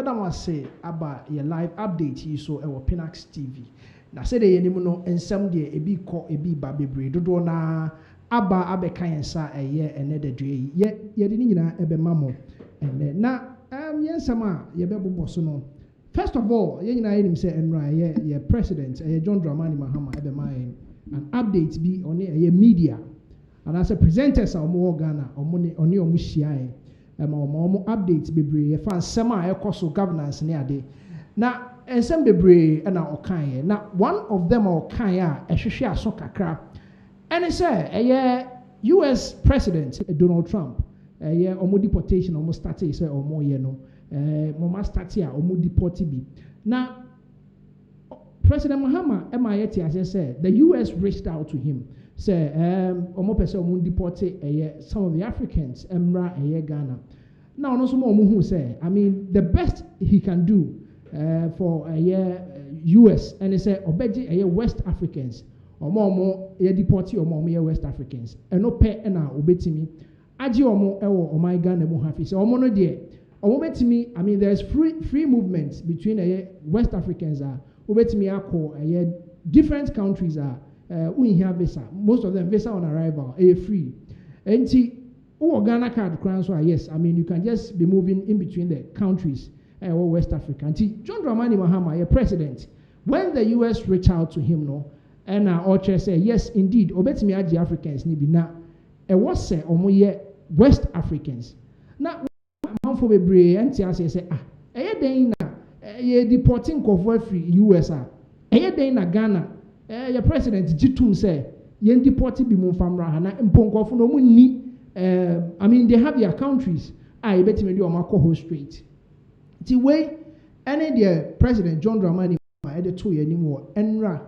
Madam was say about your live update you so our Pinaxtv. Na say the yenimu no ensem de ebi ko ebi ba bebre dodo na aba abeka yensa eye ene de dwe ye de ni nyina ebe mamo ene na yensam a ye bebobo so no. First of all, ye nyina yenim say enra ye president John Dramani Mahama ebe ma an update bi on ye media. And as a presenters omo Ghana omo oni omo hia omo updates bebre ye fan sema ekoso governance ne ade na ensem bebre na okan ye na one of them okan ya ehwehwe aso kakra and say US President Donald Trump omo deportation omo start say omo ye no mo start here omo deported bi na President Mahama say the US reached out to him say omo pese omo deported some of the Africans emra Ghana. Now no so who say I mean the best he can do for US and he say obeji West Africans omo deported omo West Africans eno pe na obetimi agi omo ewo omo Ghana mu hafi say omo no de omo betimi I mean there's free movement between West Africans obetimi akọ different countries we have visa. Most of them visa on arrival, free. And see, Ghana card so yes, I mean you can just be moving in between the countries or West Africa. And see, John Dramani Mahama, a president, when the US reached out to him, no, and Orche say yes, indeed, obetimi aji Africans ni bi na was say omo West Africans. Now, man for bebre and say den na deporting kofo free US den na Ghana. Your president Jitum say yen deported bi mumfamra ha na mponkofo no munni I mean they have their countries I bet me do omakọ straight ti way any the president John Dramani e de to ye nimu enra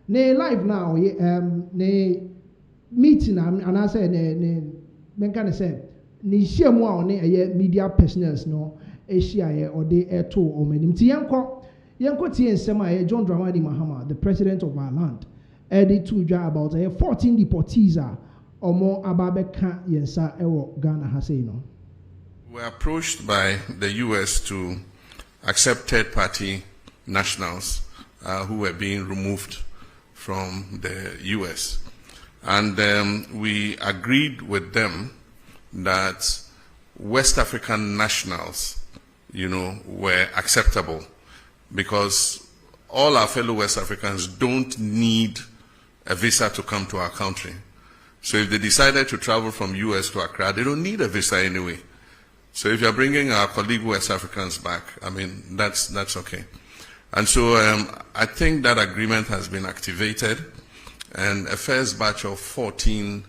ne live now ne meeting and I say ne menka ne say ne hiamu a one media personals no ehia or de to o manim ti yenko tie nsema John Dramani Mahama, the president of our land, added to about 14 deportees or more ababeka yensa ewo Ghana haseno. We were approached by the US to accept third-party nationals who were being removed from the US. And we agreed with them that West African nationals, were acceptable, because all our fellow West Africans don't need a visa to come to our country. So if they decided to travel from US to Accra, they don't need a visa anyway. So if you're bringing our colleague West Africans back, I mean, that's okay. And so I think that agreement has been activated, and a first batch of 14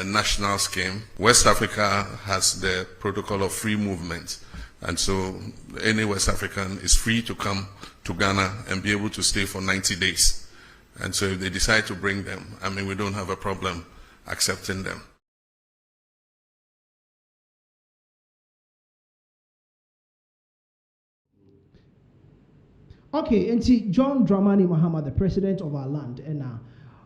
nationals came. West Africa has the protocol of free movement. And so any West African is free to come to Ghana and be able to stay for 90 days. And so if they decide to bring them, I mean, we don't have a problem accepting them. Okay, and see, John Dramani Mahama, the president of our land, and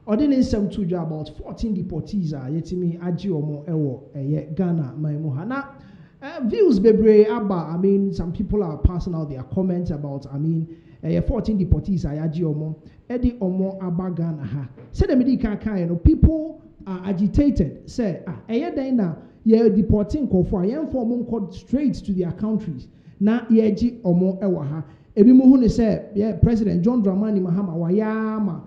ordinance some to about 14 deportees yetimi aji omo ewo Ghana maimuha. Now, views bebre aba, I mean, some people are passing out their comments about, I mean, 14 deportees ayaji omo, edi omo aba Ghana ha. Say the medical people are agitated. Say, na ye deporting kofo, yen form called straight to their countries. Na yeji omo ewa ha. Ebi muhu ne say, President John Dramani Mahama wayama,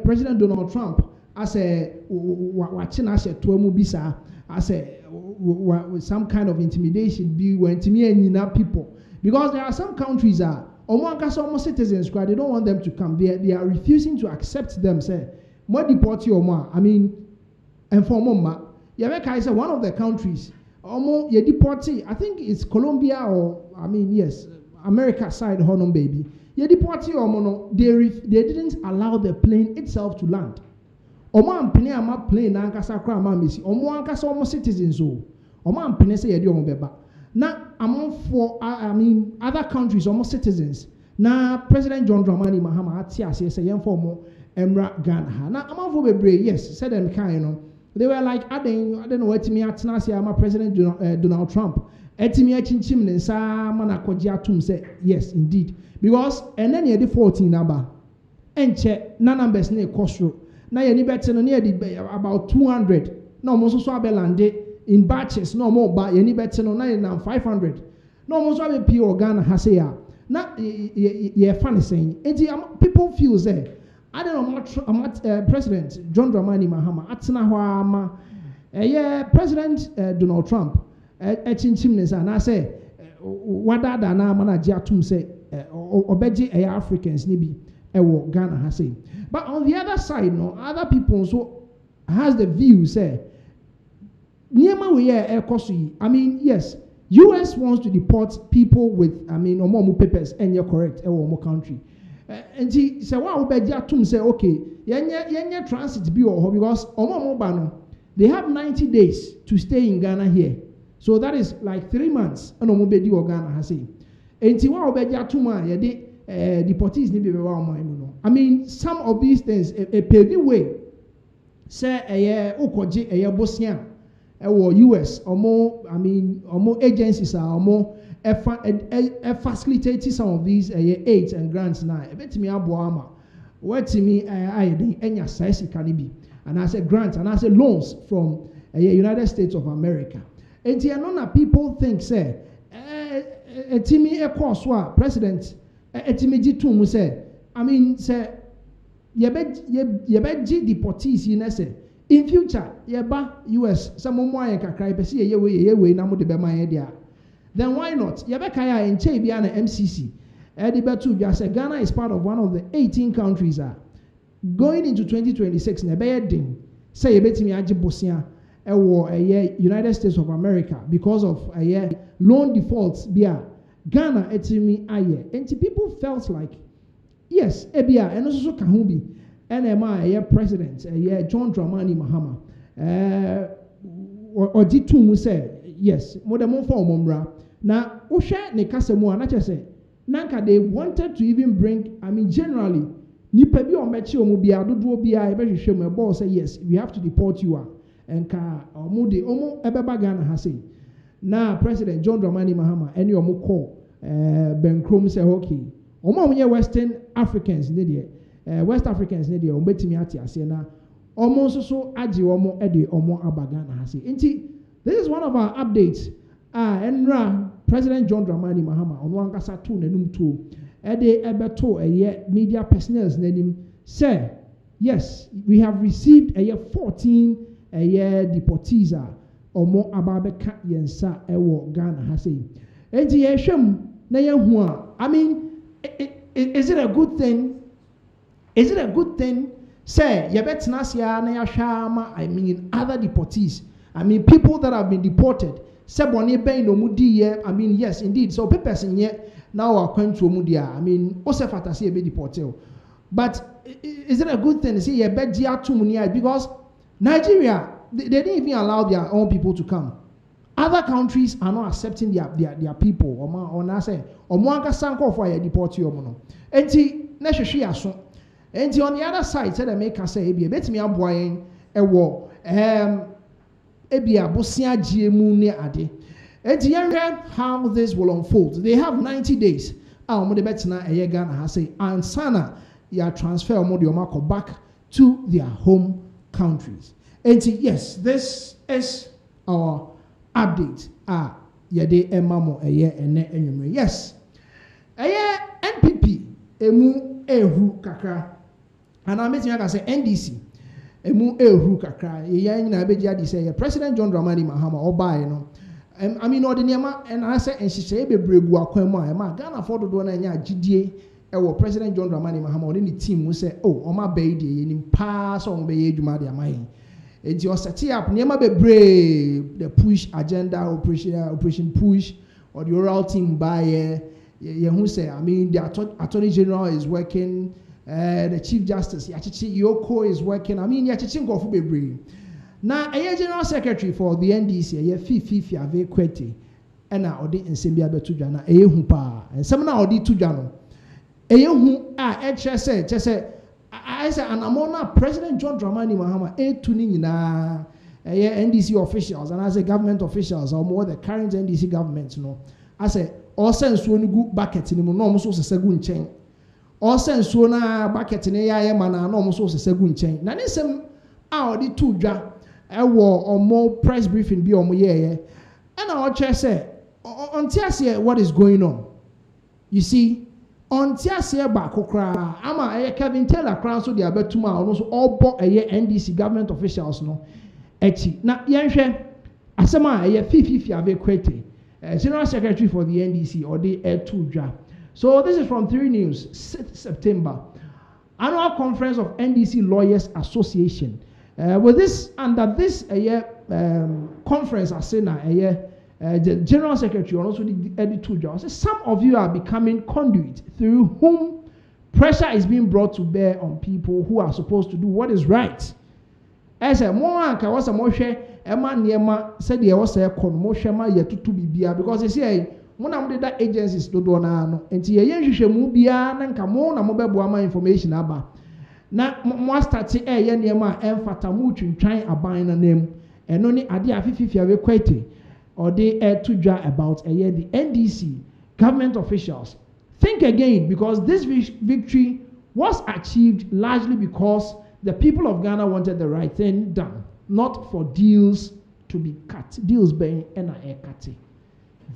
President Donald Trump, as a watching as a tuemu bisa, as a with some kind of intimidation be when to me and people, because there are some countries almost citizens they don't want them to come. They are refusing to accept them. Say more deport you more. I mean, and for mama, Yameka is one of the countries. Almost you deportee. I think it's Colombia or I mean yes, America side honor baby. You deportee or mono. They didn't allow the plane itself to land. Omo ampene ama plane na ankasa kra ama mesi omo ankasa omo citizens omo ampene say yedi omo beba na among I mean other countries omo citizens na President John Dramani Mahama ati ase say yen for omo emra Ghana ha na among bebre yes said them kind they were like I don't know what me atena say ama President Donald Trump etimi achinchim ne nsa mana kwaji atum say yes indeed because and then the 14 number enche na numbers na ekosro na ye ni bete no na ye about 200 na omo so abelande in batches no more ba ye ni bete no na ye na 500 no omo so abe pie organ ha say ya na ye funny saying people feel say I don't know President John Dramani Mahama atena ho ama President Donald Trump chinchim ne sa na say wadada na mana ji atum say obeji Africans ni bi ewo Ghana ha say but on the other side no other people so has the view say niema we ekoso I mean yes US wants to deport people with I mean omo papers and you're correct ewo omo country and he say wa obeji atum say okay yenye transit bi or because omo ba no they have 90 days to stay in Ghana here. So that is like 3 months. And omo bedi o Ghana ha say. Enti wa obeji atuma ye de deportees ni be wa omo no. I mean some of these things a pavy way say okoje bosia wo US omo I mean omo agencies are omo facilitate some of these aids and grants now. Ebetimi aboa ama. Wetimi ayede enya sai sika ni bi. And I say grants and I say loans from United States of America. And people think say etimi ekoswa president etimi jitum say I mean say yebe deportees in say in future yeba US some mo ayen kakra be say ye we na mo de be man dia then why not yebe kaya en che bia na MCC e betu bia say Ghana is part of one of the 18 countries going into 2026 na be din say yebetimi agi bosia United States of America because of loan defaults bia Ghana etimi aye and people felt like yes ebia and also ka ho bi NMI president John Dramani Mahama ojitum say yes mo dem for omomra na ohwe ne kasemu anache say nanka they wanted to even bring I mean generally nipa bi omechi omu bia dodo bia ebehwehwe mo ebo say yes we have to deport you and ka omo ebeba Ghana ha say na President John Dramani Mahama any omo call Ben Krom say okay omo Western Africans ne de West Africans ne de omo betimi ate ase na omo so agi omo de omo aba Ghana ha say nti this is one of our updates enra President John Dramani Mahama ono ankasa to nanum to de ebeto media personals nanim say yes we have received 14 deportees omo ababeka yensa ewo Ghana ha say enti ye hwem na ye hu I mean is it a good thing say ye betena sia na ya hwa I mean other deportees I mean people that have been deported say boni ben no mudi ye I mean yes indeed so papers nye now are country mudi I mean osefata say be deported but is it a good thing say ye beji atum ni because Nigeria, they didn't even allow their own people to come. Other countries are not accepting their people. Or I say, or Mwanga Sanko for a deport you. Enti, Neshashi aso. Enti on the other side, said I make us say, Ebia, bet me up boying a war. Ebia, Bosia Giemu ne Ade. Enti, how this will unfold. They have 90 days. Mode betina a Ghana has say, and Sana, ya transfer Modiomako back to their home countries. And yes, this is our update. Yade emamo ene yes. NPP emu ehu kakra. And I'm making say NDC emu ehu kakra. Na beji adi say President John Dramani Mahama oba no. I mean ordinema and I say and she say bebregu akwemu ma Ghana for do na nya gidie ewo President John Dramani Mahama on the team we say oh oma be die nim pa so on be edwuma de amayin enti o set up niema bebre the push agenda operation push or the oral team by who say I mean the attorney general is working the chief justice yachichi Yoko is working I mean yachichi ngofu bebre na general secretary for the NDC fifi ave kwete na odi nsembia betudwa na hu pa nsem na odi tudwa no hu chese I say an amona President John Dramani Mahama tuni nyina NDC officials and as a government officials or more the current NDC government, I say all sense when you go bucket in the normal source segun chain. All sense when bucket in a man and normal source segun chain. Now this the two dra war or more press briefing be on my and our chair say on Tiasia what is going on. You see, on Tiasia Bakokra, Ama Kevin Taylor crown so the Abetuma also all bought a NDC government officials no. Echi na yenhwe asema fifi avekwete General Secretary for the NDC or the two dra. So this is from 3 News 6th September annual conference of NDC Lawyers Association with this under this conference asena the General Secretary and also the two dra says some of you are becoming conduit through whom pressure is being brought to bear on people who are supposed to do what is right. As a more anka was a moshe Emma Niema said there was a con moshema yet to be beer because they say one of the agencies do no and tia yenhwe mu bia na nka mo na mobebo ama information aba na mo start ye niema emfata mu twintwan aban na name eno ni ade afififia we kwete or they to dra about the NDC government officials. Think again because this victory was achieved largely because the people of Ghana wanted the right thing done, not for deals to be cut. Deals being NIA cut.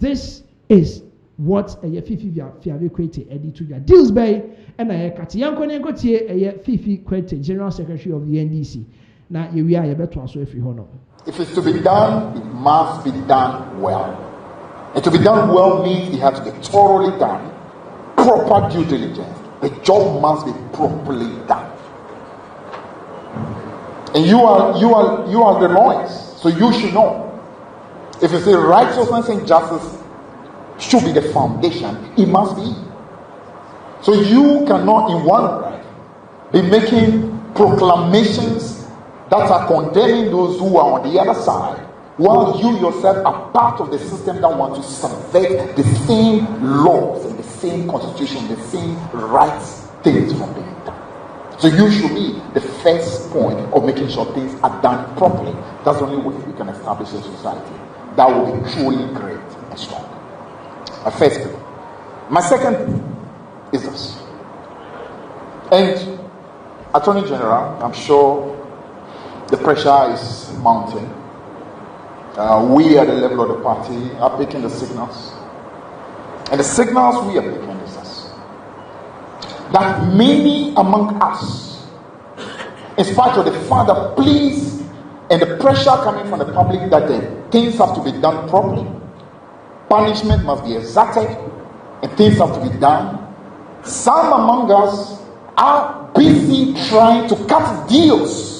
This is what a Fifi Fiave Kwete Eddie to deals by NIA cut. Yankone Gotie a Fifi Kwete, General Secretary of the NDC. Now we are better also if you honor. If it's to be done, it must be done well. And to be done well means it has to be thoroughly done, proper due diligence. The job must be properly done. And you are the lawyers, so you should know. If you say righteousness and justice should be the foundation, it must be. So you cannot in one breath be making proclamations that are condemning those who are on the other side, while you yourself are part of the system that want to subvert the same laws and the same constitution, the same rights things from being done. So you should be the first point of making sure things are done properly. That's the only way we can establish a society that will be truly great and strong. My first thing. My second thing is this. And Attorney General, I'm sure the pressure is mounting. We at the level of the party are picking the signals. And the signals we are picking is this. That many among us, in spite of the further pleas and the pressure coming from the public that things have to be done properly, punishment must be exacted, and things have to be done, some among us are busy trying to cut deals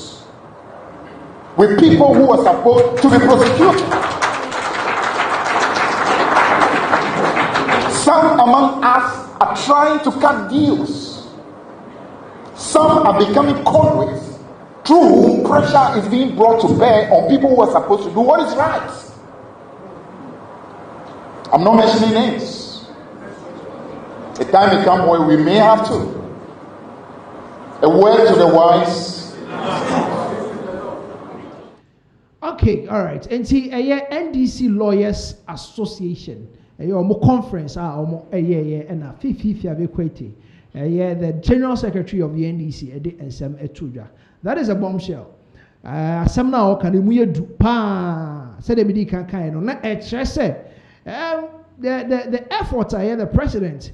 with people who are supposed to be prosecuted. Some among us are trying to cut deals. Some are becoming conduits through whom pressure is being brought to bear on people who are supposed to do what is right. I'm not mentioning names. A time may come where we may have to. A word to the wise. Okay, all right. And see, NDC Lawyers Association. Omo conference and a Fifi the General Secretary of the NDC and some etuja. That is a bombshell. Some now can we do pa said the medical kind on said the effort the president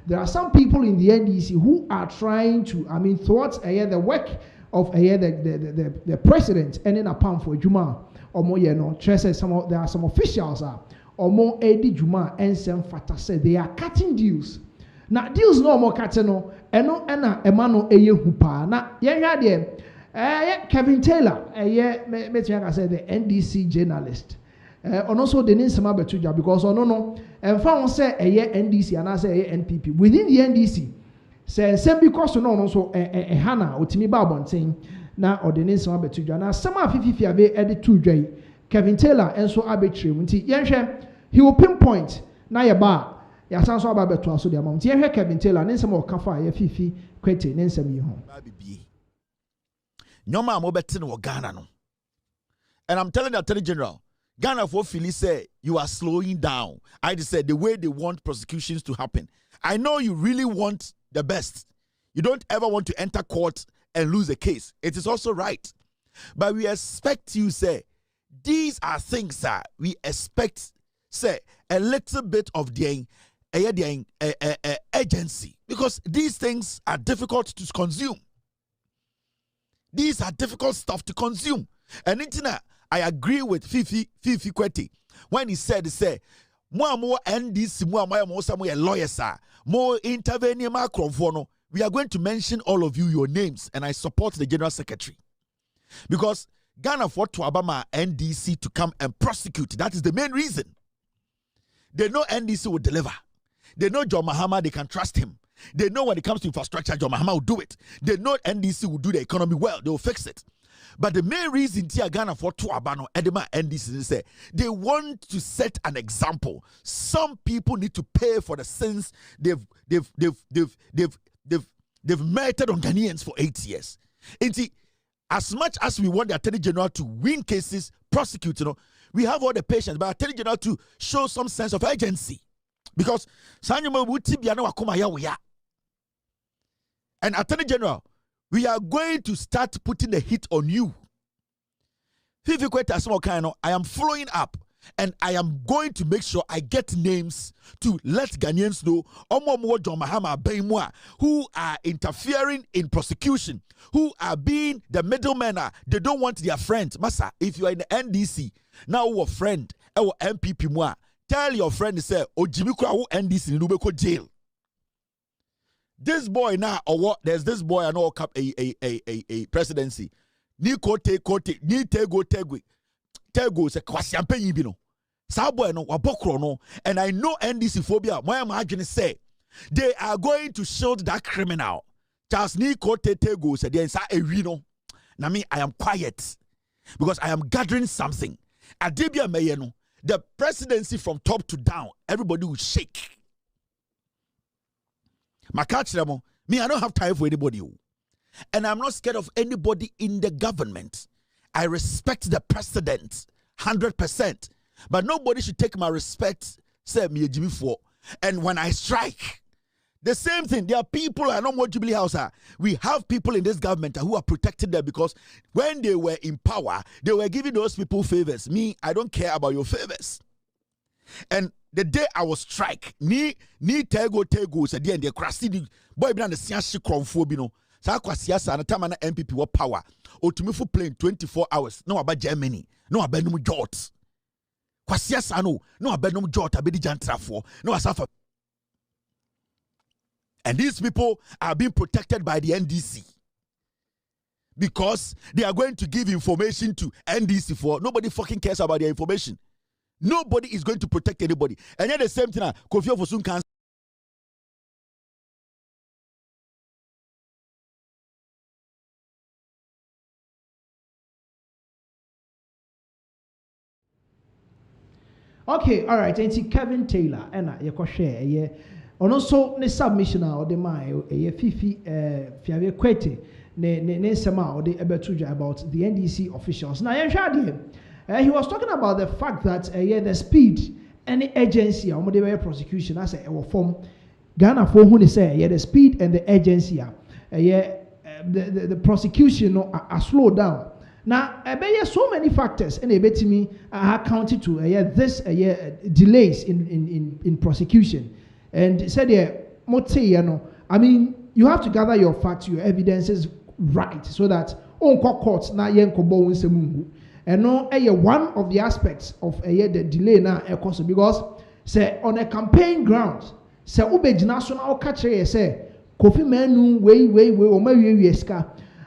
there are some people in the NDC who are trying to thwarts the work of the president and in a pound for Juma. There are some officials or more Eddie Juma and some fata said they are cutting deals. Now deals no more cutting no emano hupa. Now Kevin Taylor I said the NDC journalist. And also the name Sama Betuja because and found say NDC and I say NPP within the NDC. Say same because also a Hannah or Timmy Babon saying now or the name Sama Betuja. Now some of Fifi have added 2J. Kevin Taylor and so arbitrary. He will pinpoint na ya ba ya san so aba beto aso de amount. Kevin Taylor and some more kafa ya Fifi kwete nensem yi ho. Nyoma mo beti no Ghana no. And I'm telling the Attorney General, Ghana for Philly say you are slowing down. I just said the way they want prosecutions to happen. I know you really want the best. You don't ever want to enter court and lose a case. It is also right. But we expect you say, these are things that we expect, say, a little bit of the agency. Because these things are difficult to consume. These are difficult stuff to consume. And I agree with Fifi Kweti when he said, more NDC, more some lawyers, more intervening macro. We are going to mention all of you, your names, and I support the General Secretary. Because Ghana fought to Obama NDC to come and prosecute. That is the main reason. They know NDC will deliver. They know John Mahama, they can trust him. They know when it comes to infrastructure, John Mahama will do it. They know NDC will do the economy well. They will fix it. But the main reason Ghana fought to Obama NDC is they want to set an example. Some people need to pay for the sins they've merited on Ghanaians for 8 years. As much as we want the Attorney General to win cases, prosecute, we have all the patience, but Attorney General to show some sense of urgency. Because and Attorney General, we are going to start putting the hit on you. I am following up. And I am going to make sure I get names to let Ghanaians know John Mahama who are interfering in prosecution, who are being the middlemen. They don't want their friends. Masa, if you are in the NDC, now our friend, our MPP, tell your friend, say, Jimmy Kra NDC in Ubeko jail. This boy now, or what? There's this boy I know a presidency. Ni kote, ni tego se kwasiampe yibino. Sabo no wabokro no, and I know NDC phobia. My imagine say they are going to shield that criminal. Charles ni kote tego said there is a wino. Na me I am quiet because I am gathering something. Adebia Mayeno, the presidency from top to down, everybody will shake. Makachiramo, me I don't have time for anybody. And I'm not scared of anybody in the government. I respect the president 100%. But nobody should take my respect, say me Jimmy for. And when I strike, the same thing. There are people, I know what Jubilee House are. We have people in this government who are protecting them because when they were in power, they were giving those people favors. Me, I don't care about your favors. And the day I was strike, ni tego said the end the crasty boy be on the siashi kronfobino. Sa kwasiasa na time na MPP wa power. Otumifu plane 24 hours. No about Germany. No about no jot. Kwasiasa no about no jot abedi jantrafo. No asafa. And these people are being protected by the NDC. Because they are going to give information to NDC for nobody fucking cares about their information. Nobody is going to protect anybody. And yet the same thing Kofi Ofosun can. Okay, all right. And Kevin Taylor, and you can share. Yeah, and also the submission of the my Fifi Fiave Kwete ne sema or the ebetuja about the NDC officials. Now, he was talking about the fact that the speed any agency or the prosecution as a form Ghana for who they say the speed and the agency the prosecution are slowed down. Now, so many factors, and bet me are counted to this delays in prosecution. And said, I mean, you have to gather your facts, your evidences right, so that on courts now and no, one of the aspects of the delay now, because say on a campaign ground, say ube national catcher say Kofi Menu way or maybe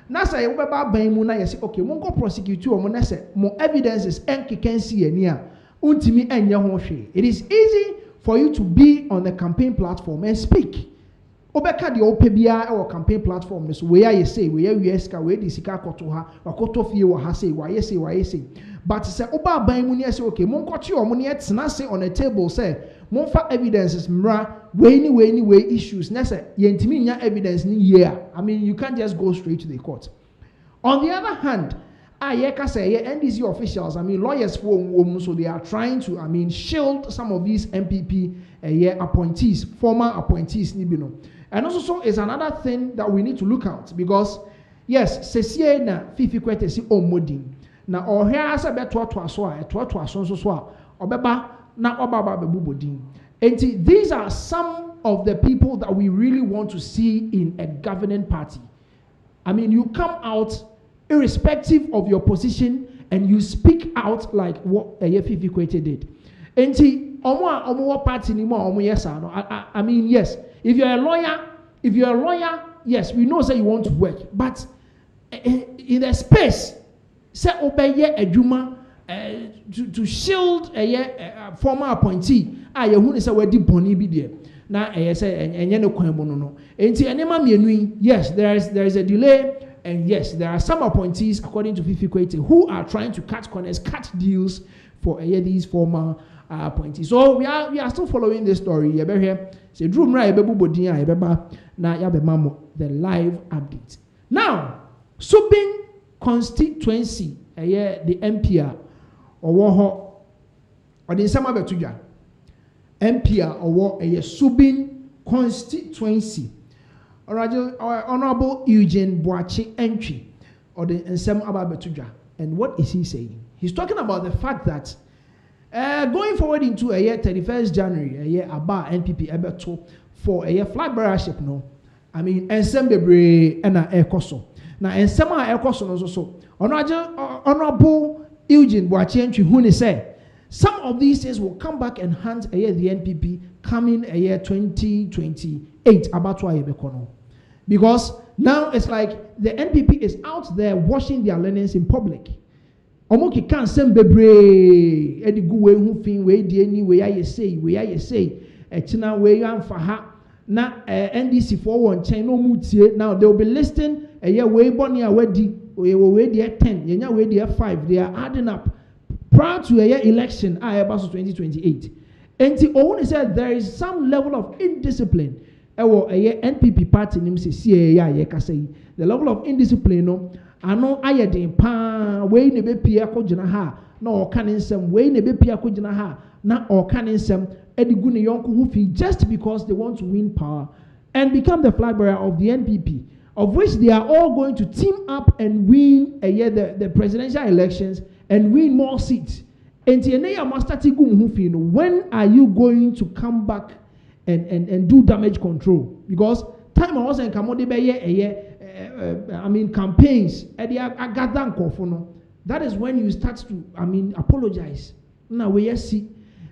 na say we ba ban mu na yesi okay mo go prosecute o mo na say mo evidences can see ania untimi enye ho hwe. It is easy for you to be on the campaign platform and speak. Obeka de opebia e wo campaign platform so we are say we ska we di sika koto ha akoto fie wo ha say why say but say oba ban mu na say okay mo nkoche o mo na tena say on a table say mo fa evidences mra way issues na say yentimi nya evidence ni year. I mean you can't just go straight to the court. On the other hand, NDC officials, lawyers for so they are trying to, shield some of these MPP appointees, former appointees, and also is another thing that we need to look at because yes, sesiye na fifi kwete si omodin na ohia asa beto aso so obeba na obaba bebubodin. And these are some of the people that we really want to see in a governing party. You come out irrespective of your position and you speak out like what Fifi Kwete did. And see, omo party ni mo yes or no. Yes. If you're a lawyer, yes, we know say you want to work, but in the space, say obeye adwuma to shield a former appointee. You say we di boni bi there. Na say enye no kwan mo no. Enti enema mienu, yes, there is a delay. And yes, there are some appointees, according to Fifi Kwete, who are trying to cut corners, cut deals for these former appointees. So we are still following this story. You better hear. Say, Drew Mra, the live update. Now, Subin constituency, the MPR, or the Sama Betuja, MPR, or Subin constituency. Honorable Eugene Boachi entry or the Nsem Ababetuja. And what is he saying? He's talking about the fact that going forward into a year 31st January, a year about NPP Ebeto for a year flag bearership, no. Nsem Bebre and Ekoso. Now, Nsem Ekoso also. Honorable Eugene Boachi entry, who said some of these things will come back and hunt a year the NPP coming a year 2028 about why Ebekono. Because now it's like the NPP is out there washing their linens in public. Omoki can't send bebre edi guwe hu fin we di any we aye say etina we yan for ha na NDC for one chain no mutie. Now they will be listing a year we boni a wedi we di 10 yenya we di 5. They are adding up prior to a year election about 2028. And Owen said there is some level of indiscipline. NPP party the level of indiscipline no ano ayedin pa we ne be pia ko gina ha na o kan nsem we ne be pia ko gina ha na o kan nsem edigu ne yonko hu fi just because they want to win power and become the flag bearer of the NPP, of which they are all going to team up and win the presidential elections and win more seats. And when are you going to come back and do damage control? Because time I was in Kamode campaigns that is when you start to apologize. Now we see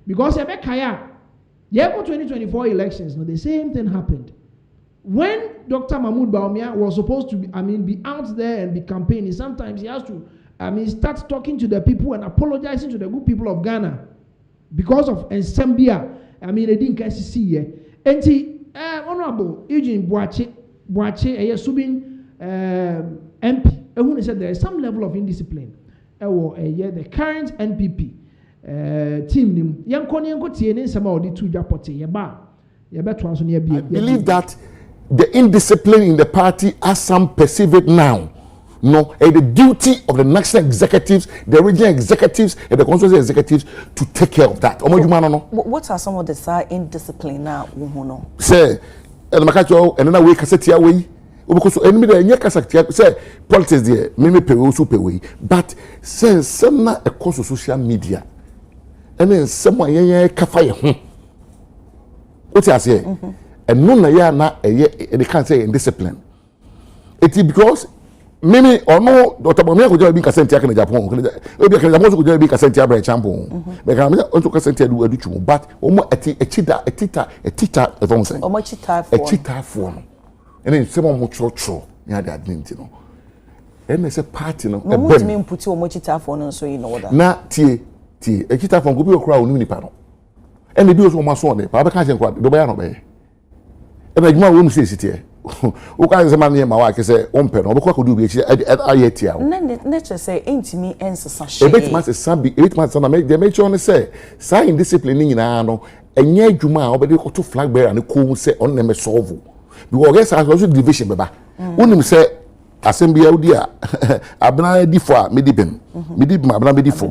because 2024 elections, the same thing happened. When Dr. Mahmoud Bawumia was supposed to be out there and be campaigning, sometimes he has to start talking to the people and apologizing to the good people of Ghana because of Nsambia. They didn't get to see here. And Honorable Eugene Boachi, Subin MP, who said there is some level of indiscipline. The current NPP team, I believe that the indiscipline in the party, as some perceive it now, the duty of the national executives, the regional executives, and the constituency executives to take care of that. What are some of the indiscipline now? Say, and another way, cassette away. Because enemy the say politics there, maybe pay also pay way. But say some na a course of social media, and then someone kafa home. What you say? And no na they can't say indiscipline. It is because mimi or no Dr. Bamia could be Cassentia in Japan. Maybe Japan could be Cassentia by Champon. But I'm also Cassentia do a duchu. But a cheetah, a teacher, a thousand. Or much a cheetah form. And then someone more true. Yeah, that didn't And there's a party. No, what mean put you much cheetah form so you know that. Na a cheetah form could be a crowd in Unipano. And the bills were my son, Papa can't quite the Bayano Bay. And I won't say it here. Who can man near my wife say, Open, or what could do be at Ayatia? Nature say, ain't me answer such a bit much as some 8 months on they make sure to say, sign discipline in Ano, and yet Juma, but they got to flag bear and the cool say on them a solve. Because I guess I was division, Baba. Wouldn't say assembly audia abna di fo a medibem medibem abna be di fo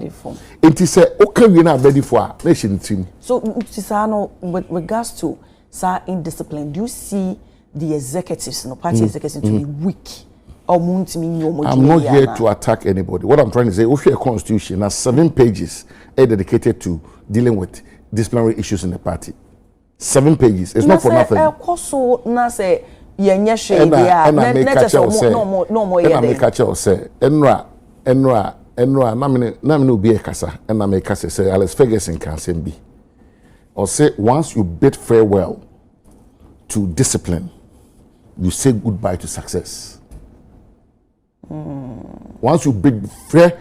enti se oka wie na abedi fo a na hye ntim. So Tisano, with regards to indiscipline, do you see the executives, party executives to be weak? I'm not here to attack anybody. What I'm trying to say, a constitution has 7 pages dedicated to dealing with disciplinary issues in the party. 7 pages. It's not for nothing. And I make a child say, Alex Ferguson can be. Or say, once you bid farewell to discipline, you say goodbye to success. Once you bid fair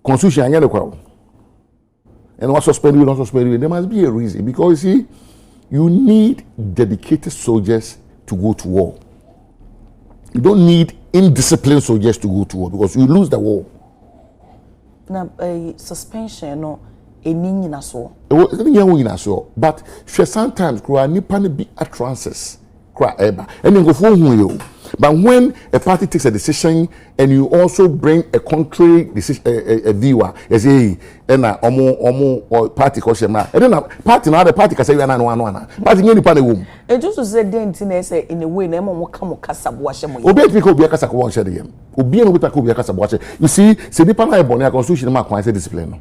constitution, and what suspend you, not suspend you, there must be a reason. Because you see, you need dedicated soldiers to go to war. You don't need indisciplined soldiers to go to war because you lose the war. Now, a suspension or a nina so. But sometimes nipa be utterances. And then go for you. But when a party takes a decision and you also bring a contrary decision, a viewer, you say, and or party caution, and then party now the party can say, party any party womb. And just to say, in a way, Nemo come Casabwashem. Obey people be a Casabwash again. Obian with a Kubia Casabwash. You see, Sedipana Bonia constitution mark one discipline.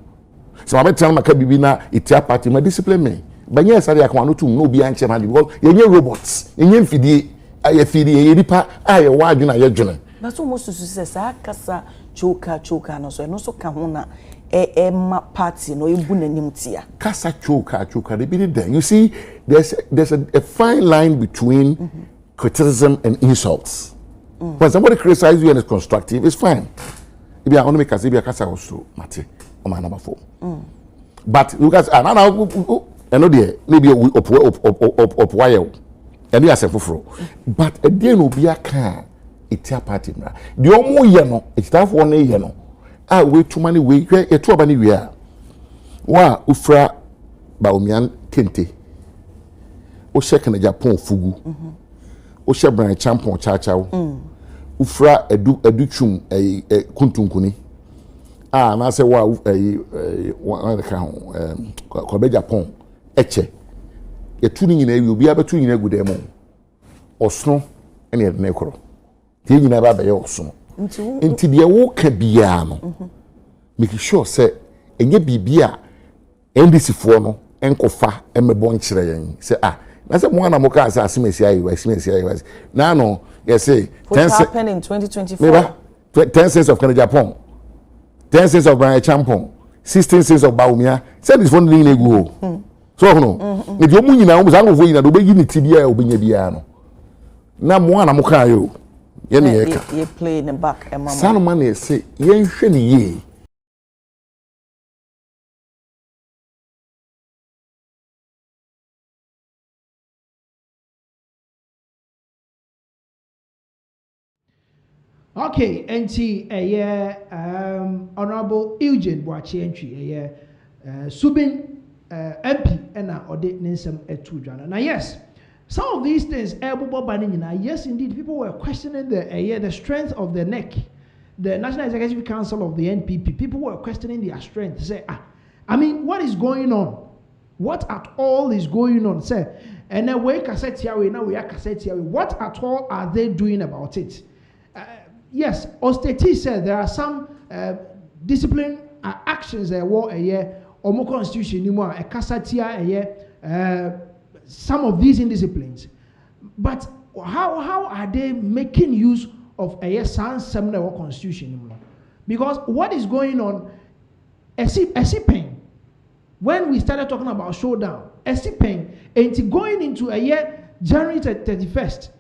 So I'm telling my cabina, it's a party, my discipline me. But yes, I want to no be anxious because you're robots. In fidi, I feed a ripa, I wide in a journey. But almost to say, Kasa, choka, no so, and also Kahuna, a party, no, you bunenimtia. Kasa choka, they be there. You see, there's a fine line between criticism and insults. When somebody criticizes you and is constructive, it's fine. If you are only because if you are Kasa also, Mate, or my number 4. But look at another. I know there maybe up wire and they are self but a day no be a car it's a party the omo yeno it's time for one yeno ah way too many way a two abani we are wa ufra baomian kente o shek na Japan fugu o she bran champion chachawo ufra edu chum kuntunkuni ah na say wa one ka ko be Japan eche ye tuni nyina wi obi abetu nyina gu dem osno ene ye na ekoro ti nyina ba be ye osno nti de wo ka bia no make sure say enye bibia NDC fo no enkofa emebo nkyere yen say na say mo na mo ka asimesi ayi na no you say 10 happen in 2024 10 cents of Japan 10 cents of Brian Champon 16 cents of Baumia said this one nyina gu so no if you munyi na umza ngofo yina do be yini tibia obenya bia no na mo ana mo kan yo ye ne ye ka ye play in the back e mama sanu man e say ye hwe ne ye Okay, NT Honorable Eugene Boachi entry Subin MP and Ode Ninsem Etujana. Now, yes, some of these things, yes, indeed, people were questioning the strength of the neck. The National Executive Council of the NPP, people were questioning their strength. Say, I mean, what is going on? What at all is going on? Say, and then we cassette here, now we are cassette here. What at all are they doing about it? Yes, Osteti said there are some discipline actions that were a year. Omo constitution anymore a casatia some of these indisciplines, but how are they making use of a seminar constitution anymore? Because what is going on, pain. When we started talking about showdown, pain, and going into a year January 31st,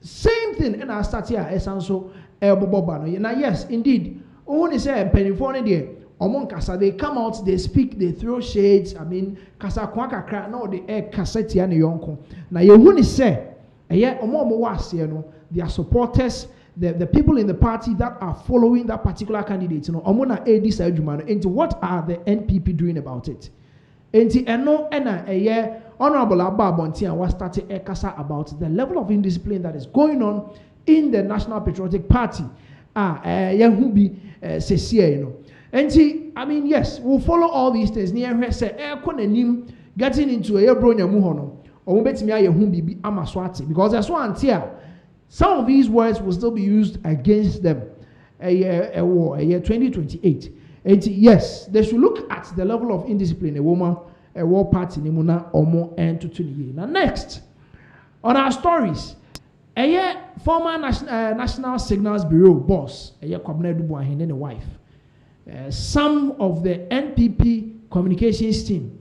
same thing. And I start here also now yes, indeed, only say penny for there. Among Kasa, they come out, they speak, they throw shades. I mean, Kasa Kwaka cry, no, the air cassette and yonko. Now, you wouldn't say, their supporters, the people in the party that are following that particular candidate, into what are the NPP doing about it? Honorable Abba Bontian was starting a Kasa about the level of indiscipline that is going on in the National Patriotic Party. Yahubi Sesia, you know. And see, I mean, yes, we'll follow all these things. Near her say, getting into a bronya muhono, or bet me Yahumbi Amaswati, because that's one here. Some of these words will still be used against them a year 2028. And yes, they should look at the level of indiscipline a woman, a war party, Nimuna, or more, and to 20 years. Now, next, on our stories, a year former National Signals Bureau boss, a year Kwabena Duboahen and a wife. Some of the NPP communications team,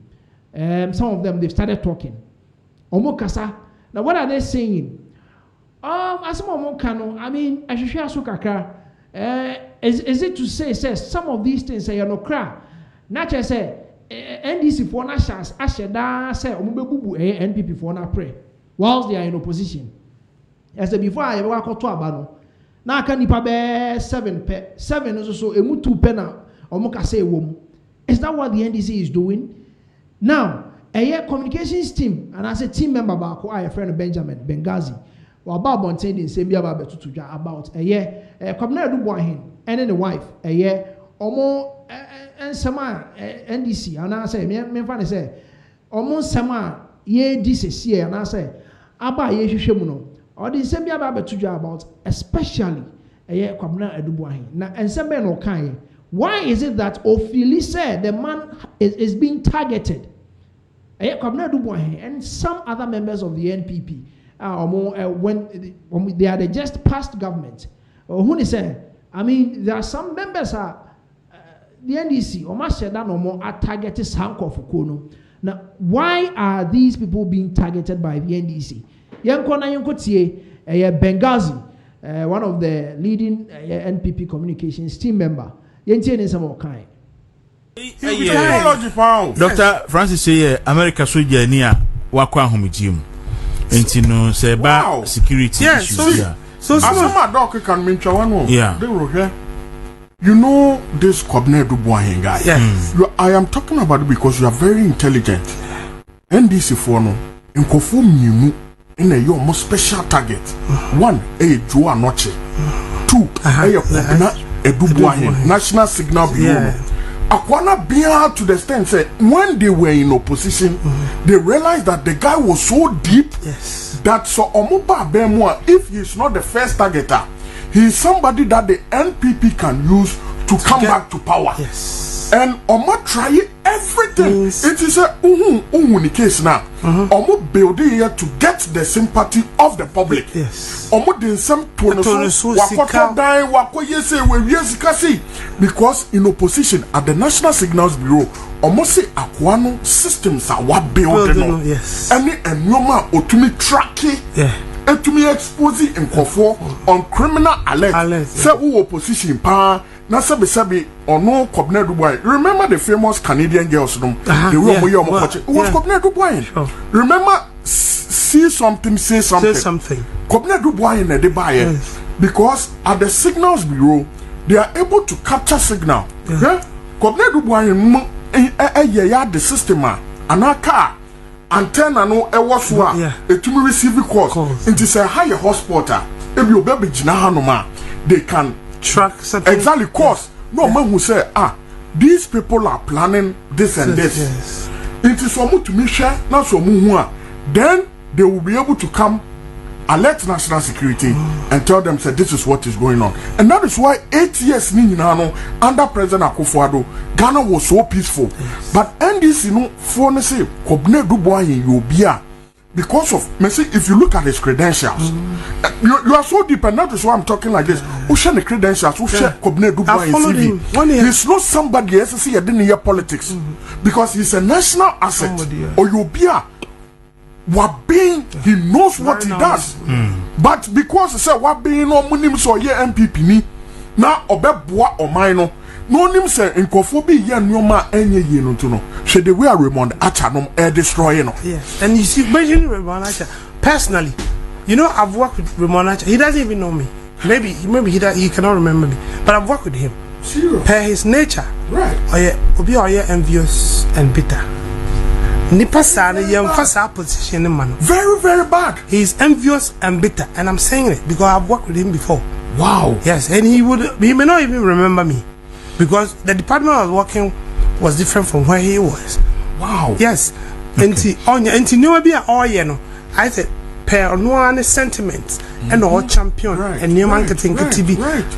some of them, they've started talking. Omokasa. Now, what are they saying? As I mean, I should share Sukaka. Is it to say, some of these things say, no cry. Not just say, NDC for Nashas, Asheda, say, Omubebu, NPP for na pray, whilst they are in opposition. As before, I ever got to Abano. Now, can you pay 7 or so, a mutu pena, or Mokase wom? Is that what the NDC is doing? Now, a year communications team, and as a team member, I a friend of Benjamin Benghazi, or about Montaigne in Sambia about a year, a Kwabena Duboahen, and then the wife, a year, or more, and some NDC, and I say, me funny say, almost some ye this year, and I say, Abba ye Shemuno. Or the same about especially a year Kwabena Duboahen. Now, and some men okay. Why is it that Ophili said the man is being targeted? A year Kwabena Duboahen and some other members of the NPP when they are the just past government. Who is saying? I mean, there are some members the NDC or Masheda no more are targeted Sanko Fukono. Now, why are these people being targeted by the NDC? Benghazi, one of the leading NPP communications team member. Dr. Francis say America soldier near Wakwa Homijim. Intino say ba security issues. So some doctor can mention one more. Yeah. You know this Kwabena Duboahen guy. Yes. I am talking about it because you are very intelligent. NDC for no in Kofu in a your most special target. One, a Joa Noche. Two, a Kwabena Duboahen, National Signal Bureau. Akwana being to the extent say when they were in opposition, they realized that the guy was so deep that so Omuba Bemwa, if he is not the first targeter, he is somebody that the NPP can use to come back to power. And Omo try everything. It is a in case now. Omo build here to get the sympathy of the public. Omo din some because in opposition at the National Signals Bureau, Omo say Akwano systems are what building. Any enoma otumi tracking. To me expose in Kofo on criminal alert. Say who opposition pa na sabi or no Kwabena Duboahen. Remember the famous Canadian girls room? The room where you was Kwabena Duboahen. Remember see something, say something. Kwabena Duboahen na de buy because at the Signals Bureau they are able to capture signal. Kwabena Duboahen the system and our car. Antenna no ewoswa etumi receive calls into say higher hospital ebi obabe gina hanoma they can track certain exactly cause no man who say these people are planning this and this into some to me share na so mu hu then they will be able to come alert national security and tell them say this is what is going on. And that is why 8 years under President Akufo-Addo, Ghana was so peaceful. But NDC for say Kwabena Duboahen Yobia because of if you look at his credentials, you are so deep, and that is why I'm talking like this. Who share the credentials? Who share Kwabena Duboahen CV? He's not somebody else see didn't hear politics because he's a national asset. Or Yobia. What being he knows what he does, but because he said what being no munim so ye MPP ni na obeboa o man no nim say nkofo ye nyoma enye ye no to no she the way Raymond Achanom destroy no. Yes, and you see mentioning Raymond Acha personally, you know I've worked with Raymond Acha. He doesn't even know me. Maybe he cannot remember me, but I've worked with him. Serious. Per his nature, right? Obi envious and bitter. Nipa sana yemfasa position man. Very, very bad. He's envious and bitter, and I'm saying it because I've worked with him before. Wow. Yes, and he may not even remember me because the department I was working was different from where he was. Wow. Yes. And you be all I said per no sentiment and all champion and new marketing TV,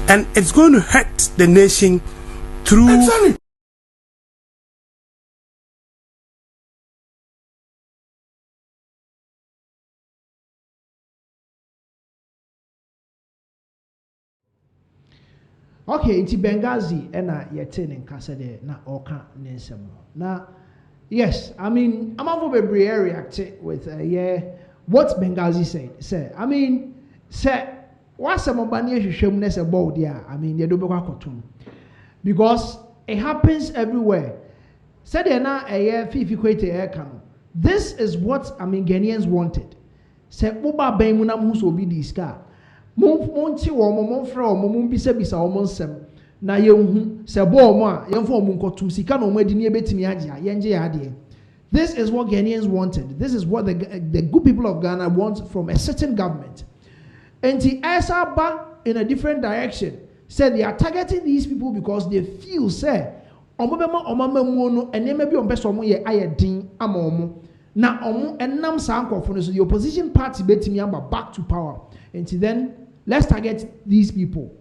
and it's going to hurt the nation through. Exactly. Okay, nti Benghazi ena yete ne nkasa de na oka ne nsem. Na yes, I mean, I'm over be react with what Benghazi said. Say, I mean, say what's some bani hwehwem na say bold there. I mean, they do be kwakotum. Because it happens everywhere. Say they na fifi kwete kanu. This is what I mean Ghanaians wanted. Say uba ben mu na mu so bi diska. Monti wo mo fra wo mo bisa wo mo nsem na yehu se bo mo a yemfo wo nkotum sika na wo adi ne betimi age a yenje ya ade. This is what Ghanaians wanted. This is what the good people of Ghana want from a certain government. And the Asaba in a different direction said they are targeting these people because they feel say omobema omama mu no enema bi ompeso mo ye ayedin ama omo na omo enam sa ankofo no so the opposition party betimi amba back to power. And then let's target these people.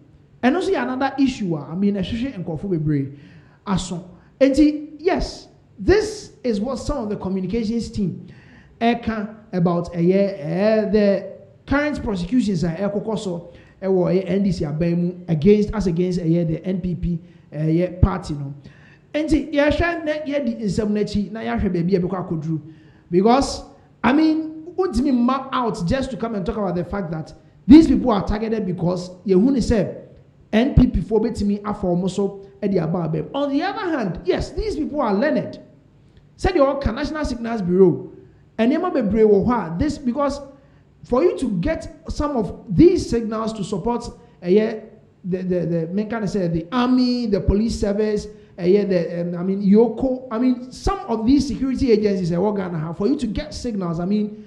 And also another issue, I mean, especially in Kofu Bebre, Ason. And yes, this is what some of the communications team about the current prosecutions are Ekokoso NDC abemu against the NPP party no. And yeah, because I mean, would me map out just to come and talk about the fact that these people are targeted because Yehuni said NPP for betimi afomoso edi ababem. On the other hand, yes, these people are learned. Said the National Signals Bureau and this because for you to get some of these signals to support the army, the police service, Yoko, I mean some of these security agencies are Ghana for you to get signals, I mean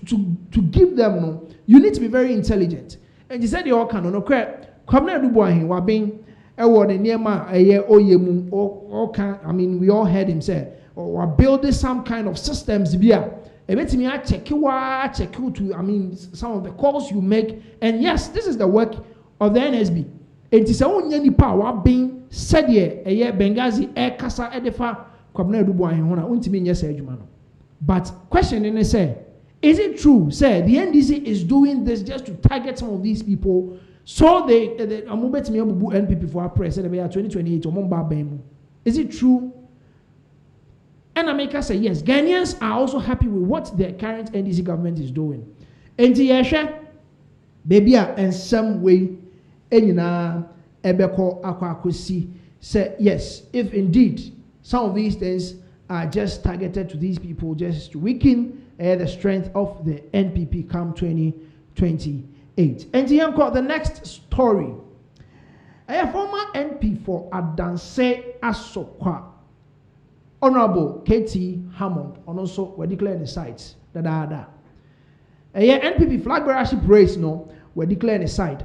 to give them no, you need to be very intelligent. And he said the all can no crap. Come na do boy wa being the nearma oyemu all can, I mean we all heard him say or building some kind of systems bia. Check you to I mean some of the calls you make, and yes, this is the work of the NSB. And it's only any power being said here Benghazi kasa edefa kwabna do boy hona untimi nyesa adwuma no. But question in say, is it true, say, the NDC is doing this just to target some of these people so they NPP for our press 2028 or is it true? And America say yes, Ghanaians are also happy with what the current NDC government is doing. And the baby in some way ebeko akwakosi say yes, if indeed some of these things are just targeted to these people just to weaken the strength of the NPP come 2028. And the next story. A former NP for Adanse Asokwa, Honorable K.T. Hammond, and also were declared in the sites. A NPP flag bearership race no were declared in the site.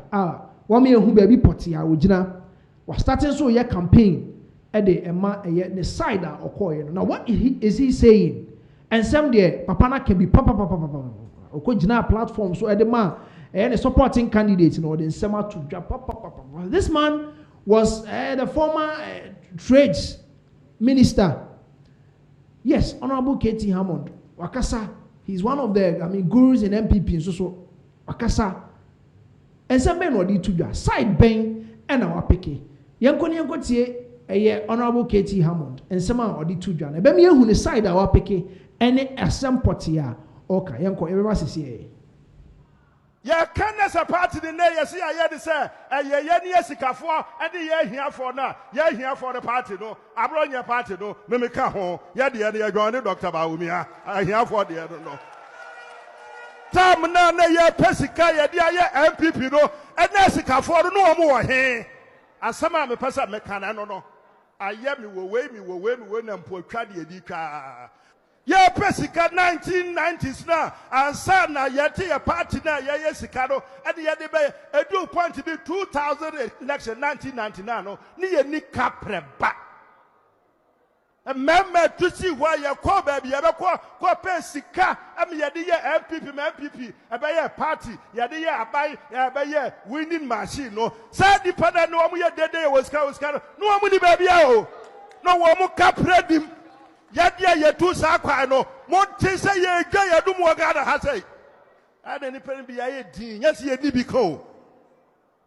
1 million who baby potty was starting so your campaign at the side of now what is he saying? And some day, Papana can be papa. Okojina platform so at the man and supporting candidates in order in summer to drop. This man was the former trades minister. Yes, Honorable K.T. Hammond. Wakasa. He's one of the gurus in MPP. So Wakasa. And some men were to side bang and our picky. Yankoni Honorable K.T. Hammond and some are the two John. Ebemi who side our picky. Any assempotia okay yanko everybody say ya can as a party the nay see I had to say ye sikafo and ye here for now ye here for the party no I run your party no me ka ho ye de go on Dr. Bawumia I here for the no tam na ye pesika ye de ye MPP no and sikafo no mo he asama me pesa me kana no ayɛ mi wɔ wei na mpo atwa de edi twa. Yɛ pɛ sika 1990s na ansa na yɛte yɛ party na yɛyɛ sika no ɛde yɛde bɛ edu point bi 2000 election 1999 no ne yɛ ni kapre ba. Mmɛmɛ tusi hɔ yɛ kɔ baabi yɛ bɛ kɔ pɛ sika ɛmi yɛde yɛ MPP ɛbɛyɛ party yɛde yɛ aban ɛbɛyɛ winning machine no saa nipa na no wɔn yɛ dede wɔ sika no wɔn ni baabi a o no wɔn kapre dim. Yadia yetu sakwa no monte se ye dwa yadum wo Ghana ha sei ade ni pen bi ye din yes ye di bi ko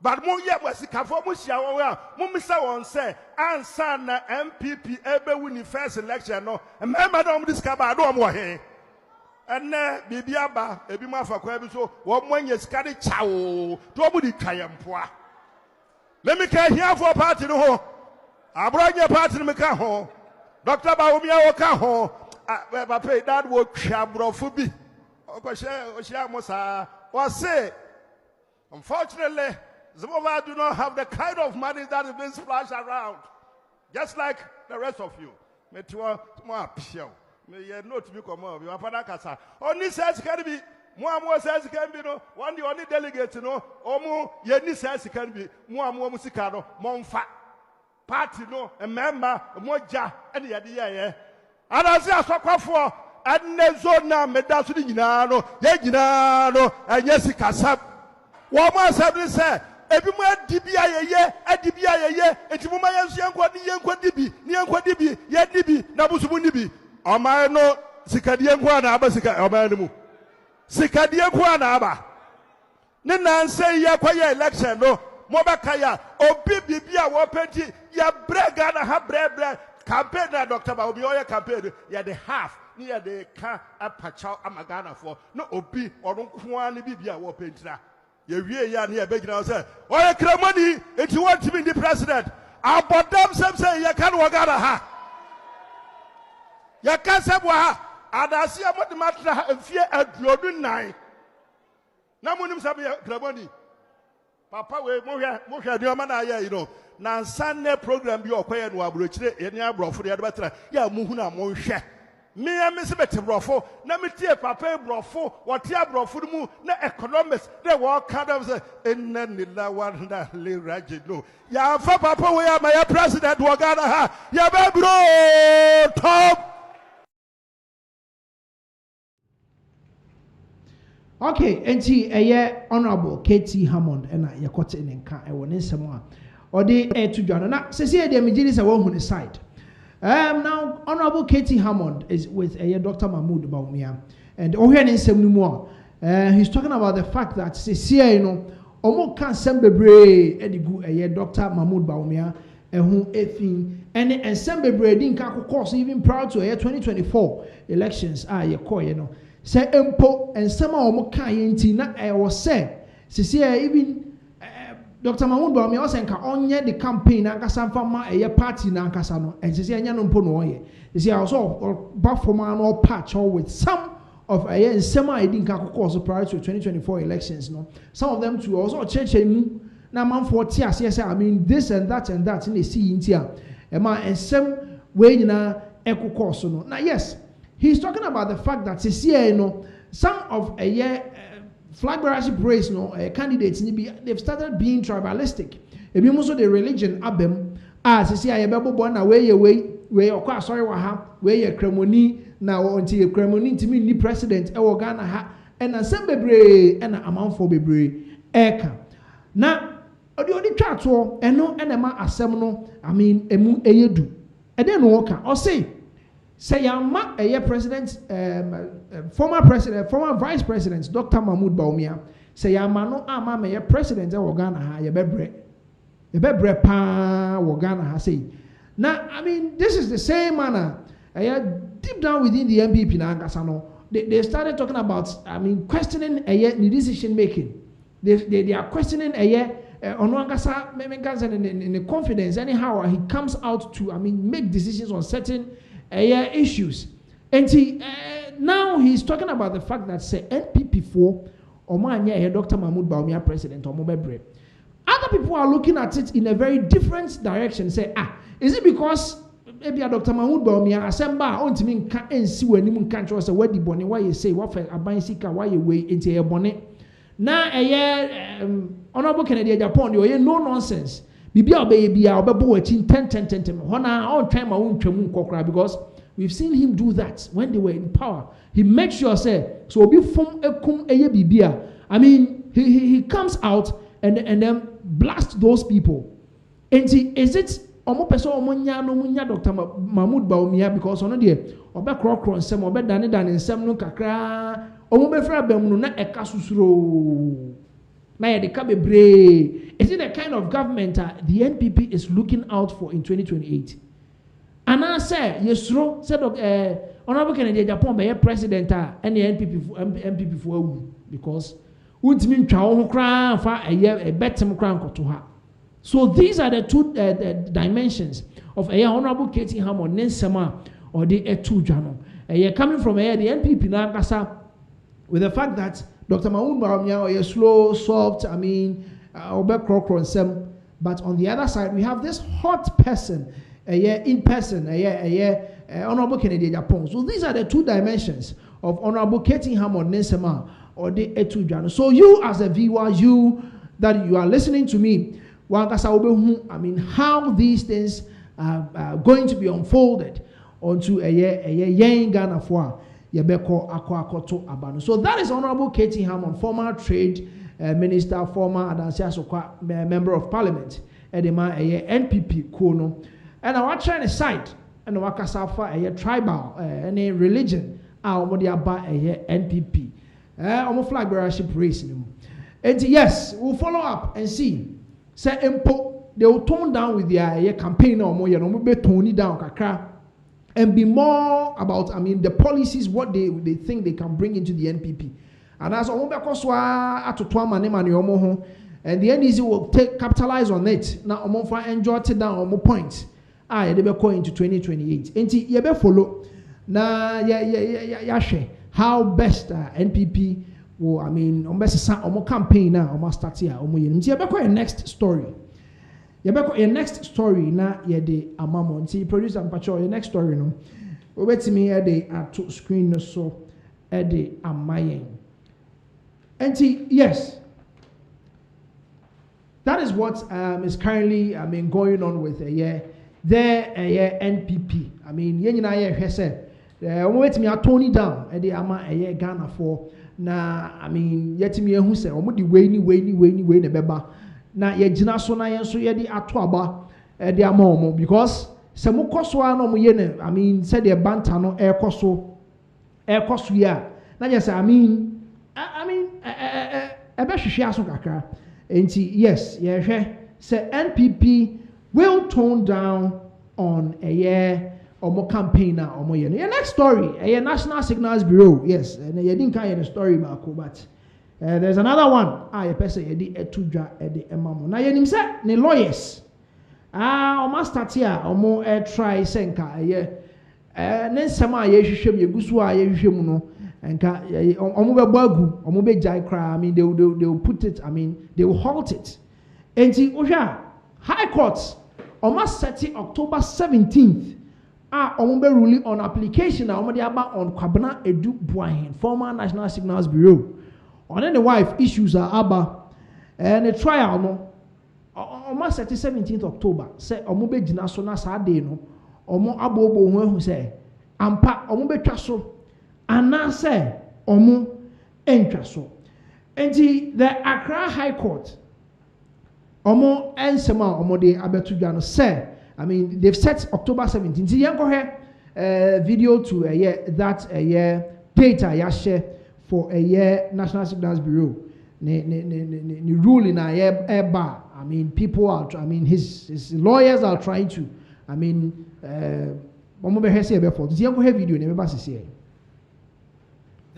but mo ye wasikafo mo hia wo a mo misa won se ansa na MPP ebe win first election no emma do mo discover do mo he enne bibia ba ebi mo afa kwa bi so wo mo anya sika de chawo to mo di twayempoa let me ka here for party no ho abronya party no me ka ho Dr. Baumia woka ho papa dad wo twa brofo bi okoshe mosa was say unfortunately some of us do not have the kind of money that is being splashed around just like the rest of you me to mo apio me ye note bi komo bi papa kasa oni says can be mo says can be no one the only delegate no omu ye ni says can be mo sika no monfa party no a member moja and yade ye and as asokafo and zona medaso ni nyina no ye nyina no anya sikasab wo ma sabri se ebi mo adibia ye enti mo ma yenso yenkwa dibi ye dibi na busumu dibi o ma no sikadie nkwa na aba sika o ma no mu sikadie nkwa na aba ne nanse ye kwaye election no Mobakaya, obi bibia wopenti, ya brega na ha bre campaign na Dr. Baobi oya campaign, ya the half, near the ka apachow amagana for no obi or unkwani bibia wopenti na. Ye wie ya near begina say, oya kremoni, if you want to be the president, about them some say ya can wagana ha. Ya can say wa adasi amot matra and fear at Lodun nine. Namunim sabi kremoni. Papa we mo hwe de na ya you know na Sunday program bi okoye no abrochire eni abrofo de betra ya muhu na mo hwe me se bete brofo na me tie papa brofo wote abrofo mu na economics de wo kind of say enna nila wanda le raje no ya fa papa we ya my president wo Ghana ha ya be bro top. Okay, enti honorable KT Hammond ena yakote nenka e woni nsem a odi to dwa no na sese de megiri se wo hu ne side. Now honorable KT Hammond is with Dr. Mahama vows and ohwe ne nsem no mu a he's talking about the fact that sese you know omo kan nsem bebre edigu Dr. Mahama vows ehun efin ene nsem bebre di nka akokọ even proud to 2024 elections yekoye no say empo ensema omo kan yenti na was say even Dr. Mahama vows was nka onye the campaign ankasa mfa party na ankasa no say enya no mpo no oye say also back from an patch with some of ensema edi nka akokọ prior to 2024 elections no some of them too also church mu na man for tia say I mean this and that in the see intia ema ensem we nyina ekokọ so no. Now yes, he's talking about the fact that this year, you know, some of flag bearership race, candidates, they've started being tribalistic. If you also the religion abem, this year, you born away, where you sorry, where you cremoni now until you cremoni to me, president, Ghana ha, and a sembebre and a amount for bebre eka. Now, the only chat and no enema asemno, I mean, emu eyedu, and then walker or say. Say yama president, former vice president, Dr. Mahama vows. Say yama no ama president of Ghana ha ye bebre pa Ghana ha say. Now I mean this is the same manner. Deep down within the MPP na Ankasano, they started talking about questioning the decision making. They are questioning on Ankasa in the confidence anyhow he comes out to make decisions on certain issues. And now he's talking about the fact that say NPP4 or Dr. Mahama vows president or Mobebre. Other people are looking at it in a very different direction. Say, is it because maybe Dr. Mahama vows assemba on to me and see when you can't trust a wedding bonnet? Why you say what a bicycle? Why you wait into a bonnet? Now a year honorable Kennedy Japan, you no nonsense. Baby, I'll be watching 10. On time I won't because we've seen him do that when they were in power. He makes sure say so be from a cum a bibia. I mean he comes out and then blast those people. And see, is it omo person omo nya no munya Dr. Mahama vows because ono de obe krokro nsem obe dane nsem no kakra omo be fra bam no na eka susuro na ye de ka bebre. Is it the kind of government the NPP is looking out for in 2028? And I say yesro said honorable Kennedy Japan be president and the NPP for because untimi ntwa ho kra fa a betem kra nkoto. So these are the two dimensions of honorable Katie Hammond Nensema or the etu jano. Coming from the NPP na kasa with the fact that Dr. Mahama vows is slow, soft, I mean, but on the other side, we have this hot person, in person, Honorable Kennedy Japan. So these are the two dimensions of Honorable Katie Hammond Nensema or the etu jano. So you as a viewer, you that you are listening to me, I mean, how these things are going to be unfolded onto a young Ghana for Yebeko Akwakoto Abano. So that is Honorable Katie Hammond, former trade minister, former Adansia Sokwa member of parliament, Edema NPP Kono. And I was trying to cite and Wakasafa a tribal any religion, Omodiaba NPP. Omo flag bearership race. And yes, we'll follow up and see. Say Empo, they will tone down with their campaign or more, be tone down kakra and be more about, I mean, the policies, what they think they can bring into the NPP. And as Omobekoswa atotwa mane omo, and the NDC will capitalize on it. Now Omofa enjoy it down omo point. They be going into 2028. Enti ye be follow. Na ya share how best NPP will, I mean, omo campaign now, omo start here, omo yen. Nti ye be call your next story. Ye be call your next story na ye de amamo. Nti producer mpacho your next story no. Obetimi ye de ato screen no so e de amayen. Nti yes. That is what is currently, I mean, going on with the NPP. I mean, yen na ye hwese. Obetimi atone down e de ama Ghana for. Na I mean yetimi ehu se omo di we ni na beba na ye gina so na yen so ye di ato aba e di ama omo because se mo koso a no mo ye ne I mean said the banta no e koso ya na je say I mean e be hwehwe aso kakra enti yes ye hwe say NPP will tone down on a year Omo campaigner, omo yen. Your next story, a National Signals Bureau. Yes, and you didn't kind of story about but there's another one. You person you di etudwa di emamo. Na yenim say ne lawyers. Omo start here, omo try senka ne nsema ye hwehwem ye gusu a ye hwehwem no. Enka omo be bagu, omo be jai cry. I mean they will put it, I mean they will halt it. Enti ohwa High Court omo set October 17th. Ombe ruling on application on Kwabena Edu Buahin, former National Signals Bureau. On the wife issues are Abba and a trial no almost 17th October. Say Omube Jinasona Sade no Omo Abobo who say Ampa Omube Traso and now say Omo Entraso. And the Accra High Court Omo Ensema Omo de Abetujano say I mean, they've set October 17th. So you go here, video to that data you share for National Signals Bureau. The ruling a bar. I mean, people are. I mean, his lawyers are trying to. I mean, the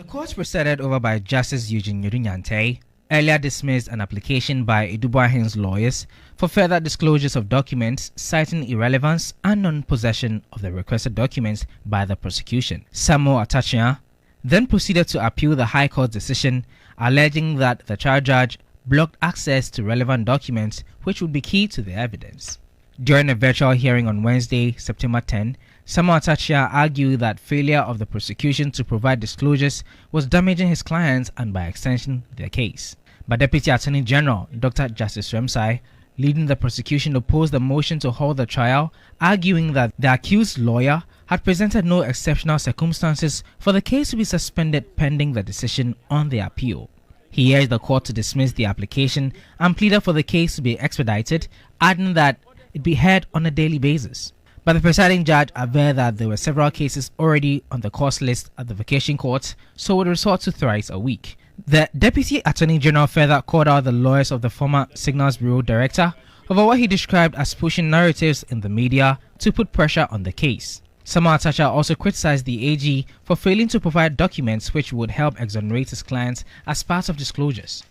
court presided over by Justice Eugene Nyurunyante earlier dismissed an application by Edubuahin's lawyers for further disclosures of documents citing irrelevance and non-possession of the requested documents by the prosecution. Samuel Atachia then proceeded to appeal the High Court's decision, alleging that the trial judge blocked access to relevant documents which would be key to the evidence. During a virtual hearing on Wednesday, September 10, Samuel Atachia argued that failure of the prosecution to provide disclosures was damaging his clients and by extension their case. But Deputy Attorney General Dr. Justice Remsai, leading the prosecution, opposed the motion to hold the trial, arguing that the accused lawyer had presented no exceptional circumstances for the case to be suspended pending the decision on the appeal. He urged the court to dismiss the application and pleaded for the case to be expedited, adding that it be heard on a daily basis. But the presiding judge averred that there were several cases already on the course list at the vacation court, so would resort to thrice a week. The Deputy Attorney General further called out the lawyers of the former Signals Bureau director over what he described as pushing narratives in the media to put pressure on the case. Samuel Atachia also criticized the AG for failing to provide documents which would help exonerate his clients as part of disclosures.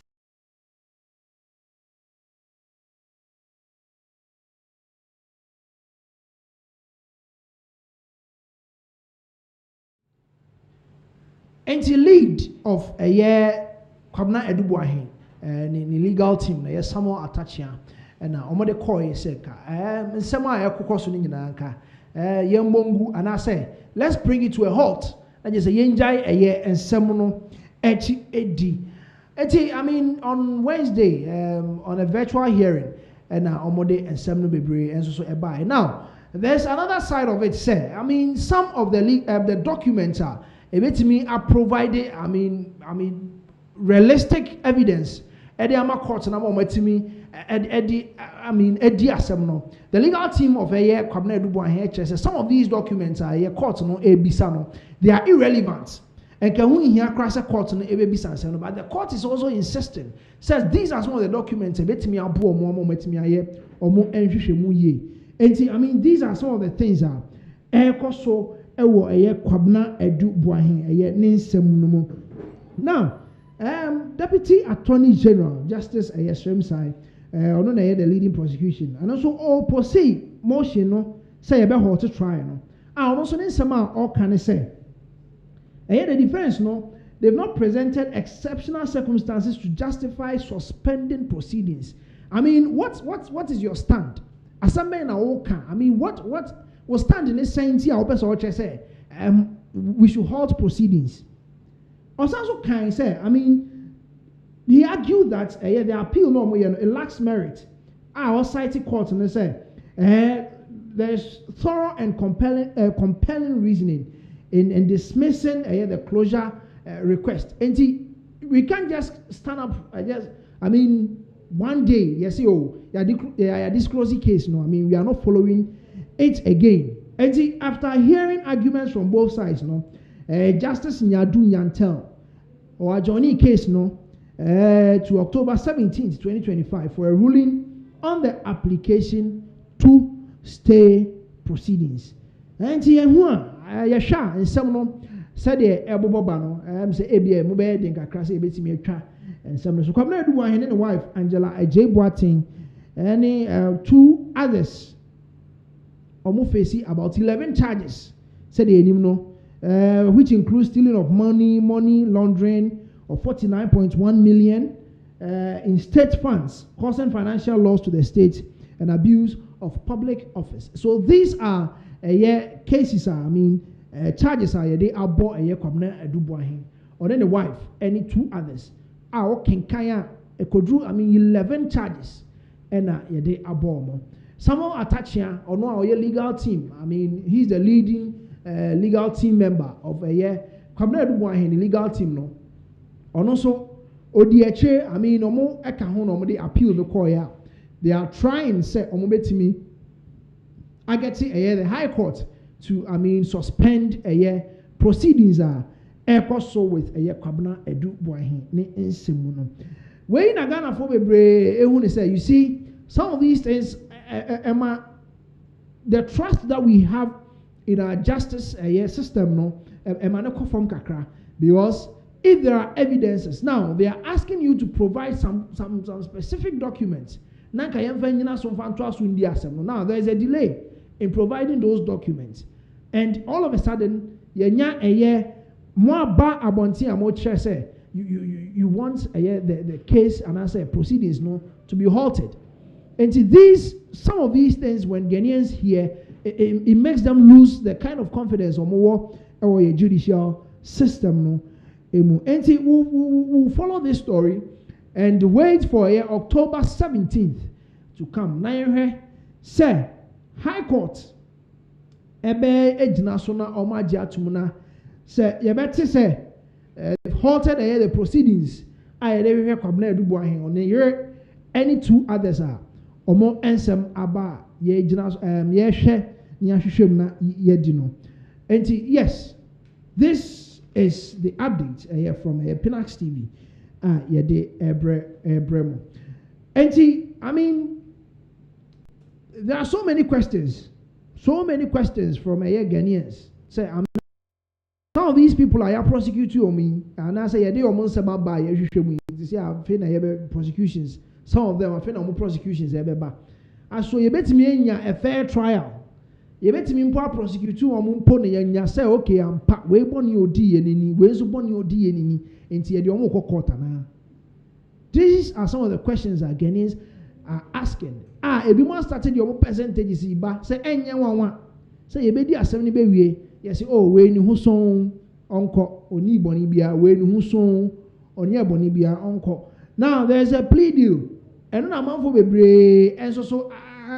And the lead of a year, Kwabna Edubuahin, and in the legal team, a Samuel Atachia, and Omode Koi Seka, and Sama Kokosuning Nanka, Yambongu, and I say, let's bring it to a halt. And just a Yenjai a year and Samuno Eti. I mean, on Wednesday, on a virtual hearing, and Omode and Samuel Bebre, and so Ebai. Now, there's another side of it, say, I mean, some of the documents are. Me are provided, I mean, realistic evidence. Edi ama court na mo metimi edi asemno. The legal team of a year Kwabna Edubuahin says some of these documents are here court no ebisa no. They are irrelevant. And can we hear cross a court no ebisa no, but the court is also insisting. Says these are some of the documents ebetimi abo omo metimi aye omo enhwehwe mu ye. Enti I mean these are some of the things that ekoso ewo eye Kwabna Edubuahin eye ninsem no mo. Now, Deputy Attorney General Justice Remsai ono na the leading prosecution and also all proceed motion no say ebe hold to trial no. Ono so ninsem a all can say the defense no, they've not presented exceptional circumstances to justify suspending proceedings. I mean, what is your stand? Asambe na oka. I mean, what was standing is saying here, say, we should halt proceedings. Also, can say, I mean, he argued that the appeal no it lacks merit. Our cited court and they say there's thorough and compelling reasoning in dismissing the closure request. And we can't just stand up. I mean, one day you say, oh, this closing case. No, I mean, we are not following it again. And after hearing arguments from both sides, no, Justice Nyadu Nyantel or a Johnny case, no, to October 17th, 2025, for a ruling on the application to stay proceedings. And Yasha and some said the Elbobano, say ABA, Mobile, Dinka Crassy, Betty, and some. So Kwabna Edubuahin and wife Angela J. Boating, and two others. Facing about 11 charges, said the enemy, which includes stealing of money laundering of 49.1 million in state funds, causing financial loss to the state and abuse of public office. So these are cases. I mean, charges are they are bought Kwabna Edubuahin, or then the wife, any two others. Kenkaya Ekodru, I mean 11 charges, and they are bought. Samuel Atachia, or no, our legal team. I mean, he's the leading legal team member of a year. Kwabna Edubuahin, the legal team, no. And also, ODHA, I mean, no more they appeal the court. They are trying, say, Omobetimi, I get the High Court to, I mean, suspend a year proceedings are so with a year Kwabna Edubuahin, ne insemuno. When in Ghana for Bebre, say, you see, some of these things. The trust that we have in our justice system, no, from kakra, because if there are evidences, now they are asking you to provide some specific documents. Now there is a delay in providing those documents, and all of a sudden, more ba abonti say you want the case and answer proceedings no to be halted. And these some of these things when Ghanaians hear, it makes them lose the kind of confidence or more or a judicial system no. And we'll follow this story and wait for October 17th to come. Now say High Court ebe ejina so na omaji atumuna say yebeti say halted the proceedings I dey kwabna edubu ahen on here any two others are omo ensem aba ye ejina ye hwe ni ahwehwem na ye di no. Enti yes, this is the update from Pinaxtv ye de ebremo. Enti I mean there are so many questions from Ghanaians. Say, some of these people are prosecuting on me, and I say, they almost about by you see, I've been prosecutions. Some of them are more prosecutions ever. And so you bet me a fair trial. You bet me prosecute on Mumpony and you say, okay, I'm packed way born your D and any ways upon your D and into the Omoko quarter now. These are some of the questions that Ghanaians are asking. If you want started your percentages, say any one. Say you be the assembly be yes, oh, when you son uncle or ni bonibia, when you son on your bonibia uncle. Now there's a plea deal, and no amount for be and so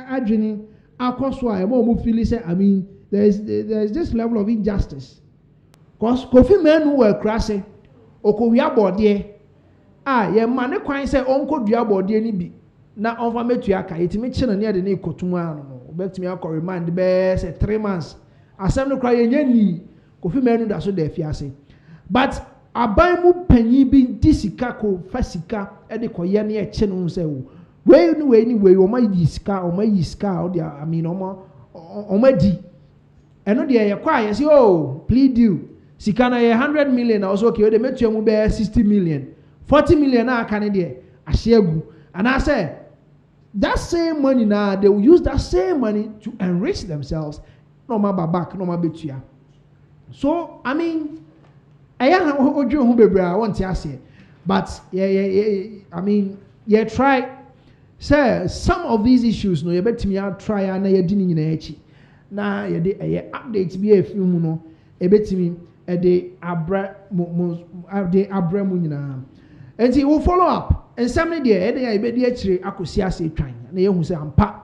adjoining across why more feel say I mean there's this level of injustice. Because coffee men who were crashing or we are body yeah man kwan say uncle dua body ni bi. Na onfa metuaka etimi chine ne de ne kotumu anu no obetimi akọ remand be say 3 months asem no kra yenye ni kofi menu da so da fiase but aban mu panyi bi disika ko fasika e de koye ne e che no say we ni o ma yisika o de I mean o ma di eno de ye kwa ye say oh plead due sika na ye 100 million also okay de metua mu be 60 million 40 million na aka ne de ahegu and I say that same money now, they will use that same money to enrich themselves. No matter back, no matter betuya. So I mean, I want to say, but I mean, try. Say some of these issues, no, you bet me out try and you didn't in now you update be a few no, a bet me a day abra munina. And he will follow up. And somebody there, I bet the actually akusia say trying. And they who say ampa.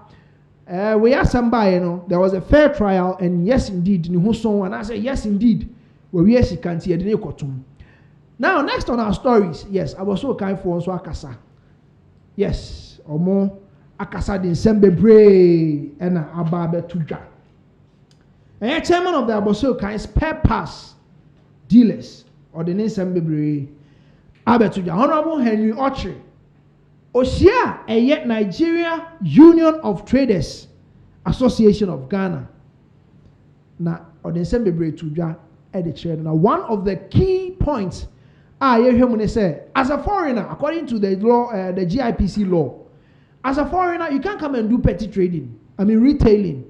We asked somebody, you know, there was a fair trial, and yes indeed, ni who and I say yes indeed. We yes you can see the kotum. Now next on our stories, yes, I was so kind for so akasa. Yes, or more akasa din sembe bray and ababe tuja. And chairman of the Aboso kind spare pass dealers or the name sembe bray. Abetuja, Honorable Henry Ochre, Oshia, a yet Nigeria Union of Traders Association of Ghana. Now, or the Assembly Tuja, editor. Now, one of the key points, you hear me say, as a foreigner, according to the law, the GIPC law, as a foreigner, you can't come and do petty trading. I mean, retailing.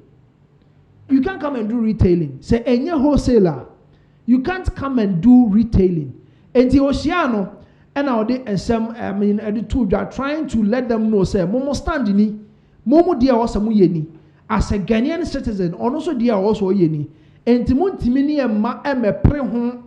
You can't come and do retailing. Say, any wholesaler, you can't come and do retailing. And the Oceano. And now they and some I mean the two are trying to let them know say momo standini momo dia also yeni as a Ghanaian citizen also dia also yeni and timontimini e pre ho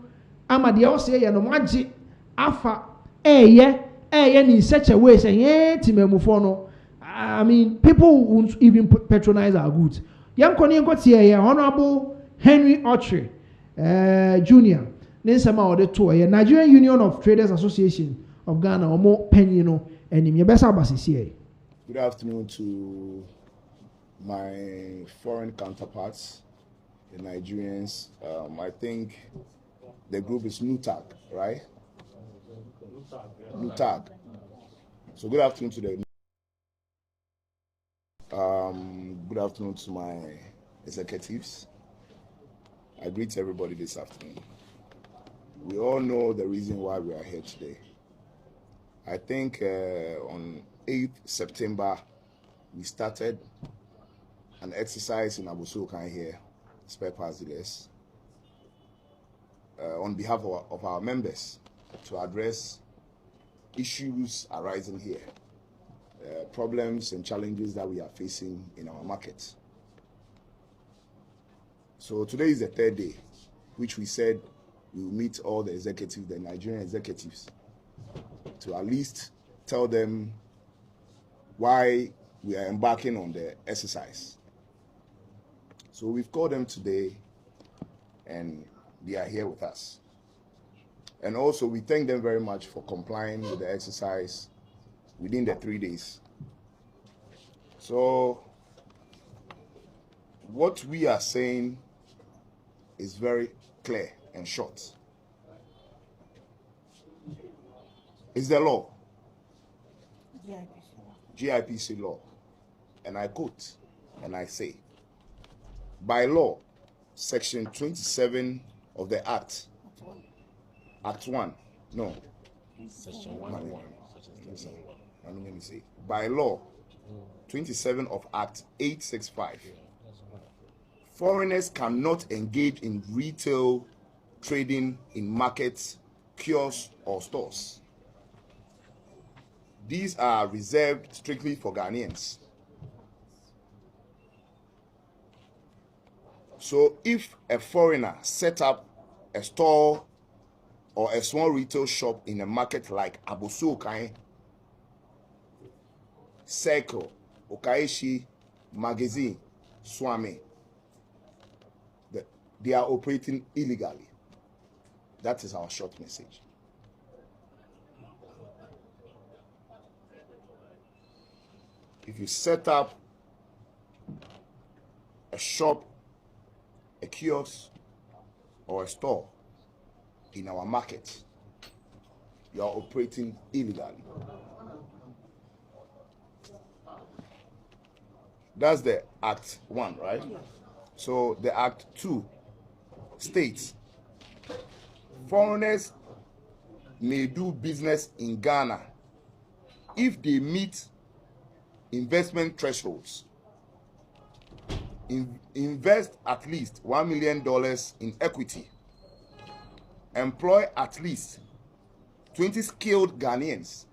ama dia also ye no maji afa in such a way say timemufo no I mean people won't even patronize our goods. Yam koni nko tie Honorable Henry Ochre Jr. The Nigerian Union of Traders Association of Ghana, or more penino, and in your best abasisi. Good afternoon to my foreign counterparts, the Nigerians. I think the group is NUTAG, right? NUTAG. So good afternoon to the. Good afternoon to my executives. I greet everybody this afternoon. We all know the reason why we are here today. I think on 8th September, we started an exercise in Abosokan here, spare parts dealers, on behalf of our members. to address issues arising here, problems and challenges that we are facing in our markets. So today is the third day, which we said we will meet all the executives, the Nigerian executives, to at least tell them why we are embarking on the exercise. So we've called them today, and they are here with us. And also, we thank them very much for complying with the exercise within the 3 days. So what we are saying is very clear and short. It's the law, GIPC law, and I quote and I say, by law, section 27 of the Act 1, no, section 101, let me say, by law 27 of Act 865, foreigners cannot engage in retail trading in markets, kiosks, or stores. These are reserved strictly for Ghanaians. So if a foreigner set up a store or a small retail shop in a market like Abosu Okai, Circle, Okaishi, Magazine, Swami, they are operating illegally. That is our short message. If you set up a shop, a kiosk, or a store in our market, you are operating illegally. That's the Act 1, right? So the Act 2 states foreigners may do business in Ghana if they meet investment thresholds. Invest at least $1 million in equity. Employ at least 20 skilled Ghanaians.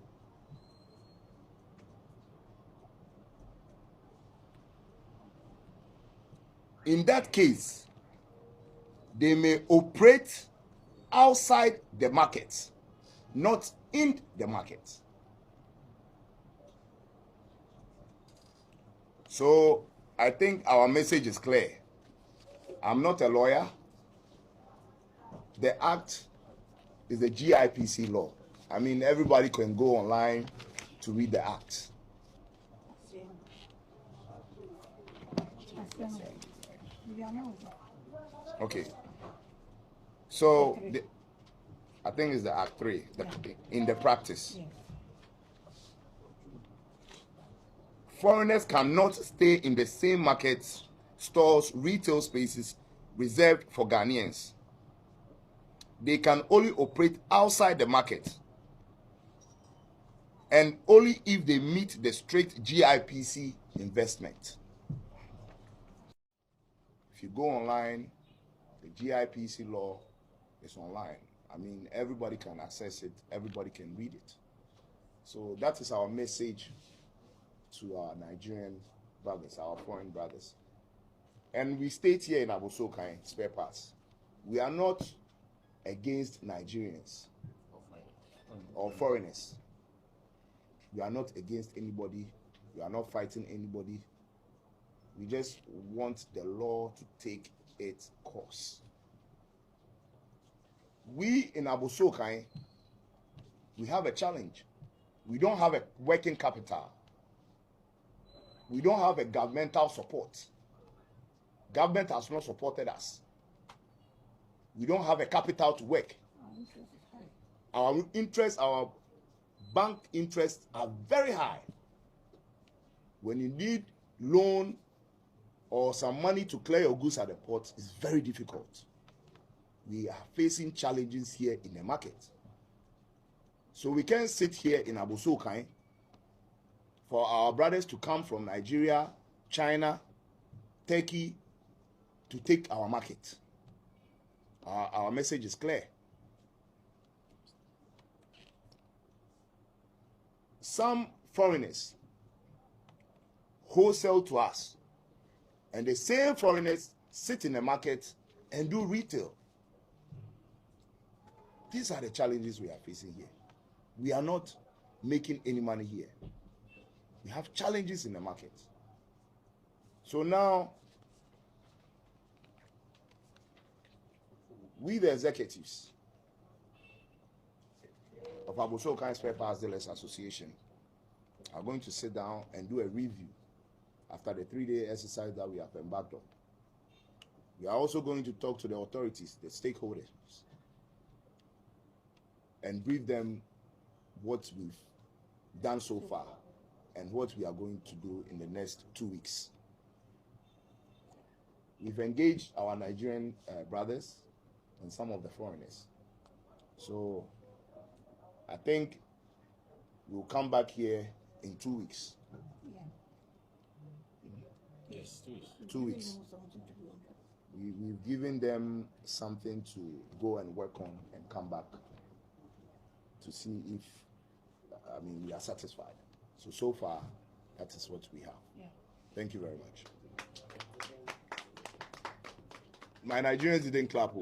In that case, they may operate outside the market, not in the market. So I think our message is clear. I'm not a lawyer. The Act is the GIPC law. I mean, everybody can go online to read the Act. Okay. So I think it's the Act 3, in the practice. Foreigners cannot stay in the same markets, stores, retail spaces reserved for Ghanaians. They can only operate outside the market, and only if they meet the strict GIPC investment. If you go online, the GIPC law is online. I mean, everybody can access it, everybody can read it. So that is our message to our Nigerian brothers, our foreign brothers. And we state here in Abosu Okai, spare parts, we are not against Nigerians or foreigners. We are not against anybody. We are not fighting anybody. We just want the law to take its course. We in Abosu Okai, we have a challenge. We don't have a working capital. We don't have a governmental support. Government has not supported us. We don't have a capital to work. Our interests, our bank interests are very high. When you need loan or some money to clear your goods at the port, it's very difficult. We are facing challenges here in the market. So we can't sit here in Abosu Okai for our brothers to come from Nigeria, China, Turkey to take our market. Our message is clear. some foreigners wholesale to us, and the same foreigners sit in the market and do retail. These are the challenges we are facing here. We are not making any money here. We have challenges in the market. So now, we the executives of Abosokan Spare Parts Dealers Association are going to sit down and do a review after the 3-day exercise that we have embarked on. We are also going to talk to the authorities, the stakeholders, and brief them what we've done so far and what we are going to do in the next 2 weeks. We've engaged our Nigerian brothers and some of the foreigners. So I think we'll come back here in 2 weeks. Yes, 2 weeks. 2 weeks. We've given them something to go and work on and come back to see if, we are satisfied. So far, that is what we have. Yeah. Thank you very much. My Nigerians didn't clap.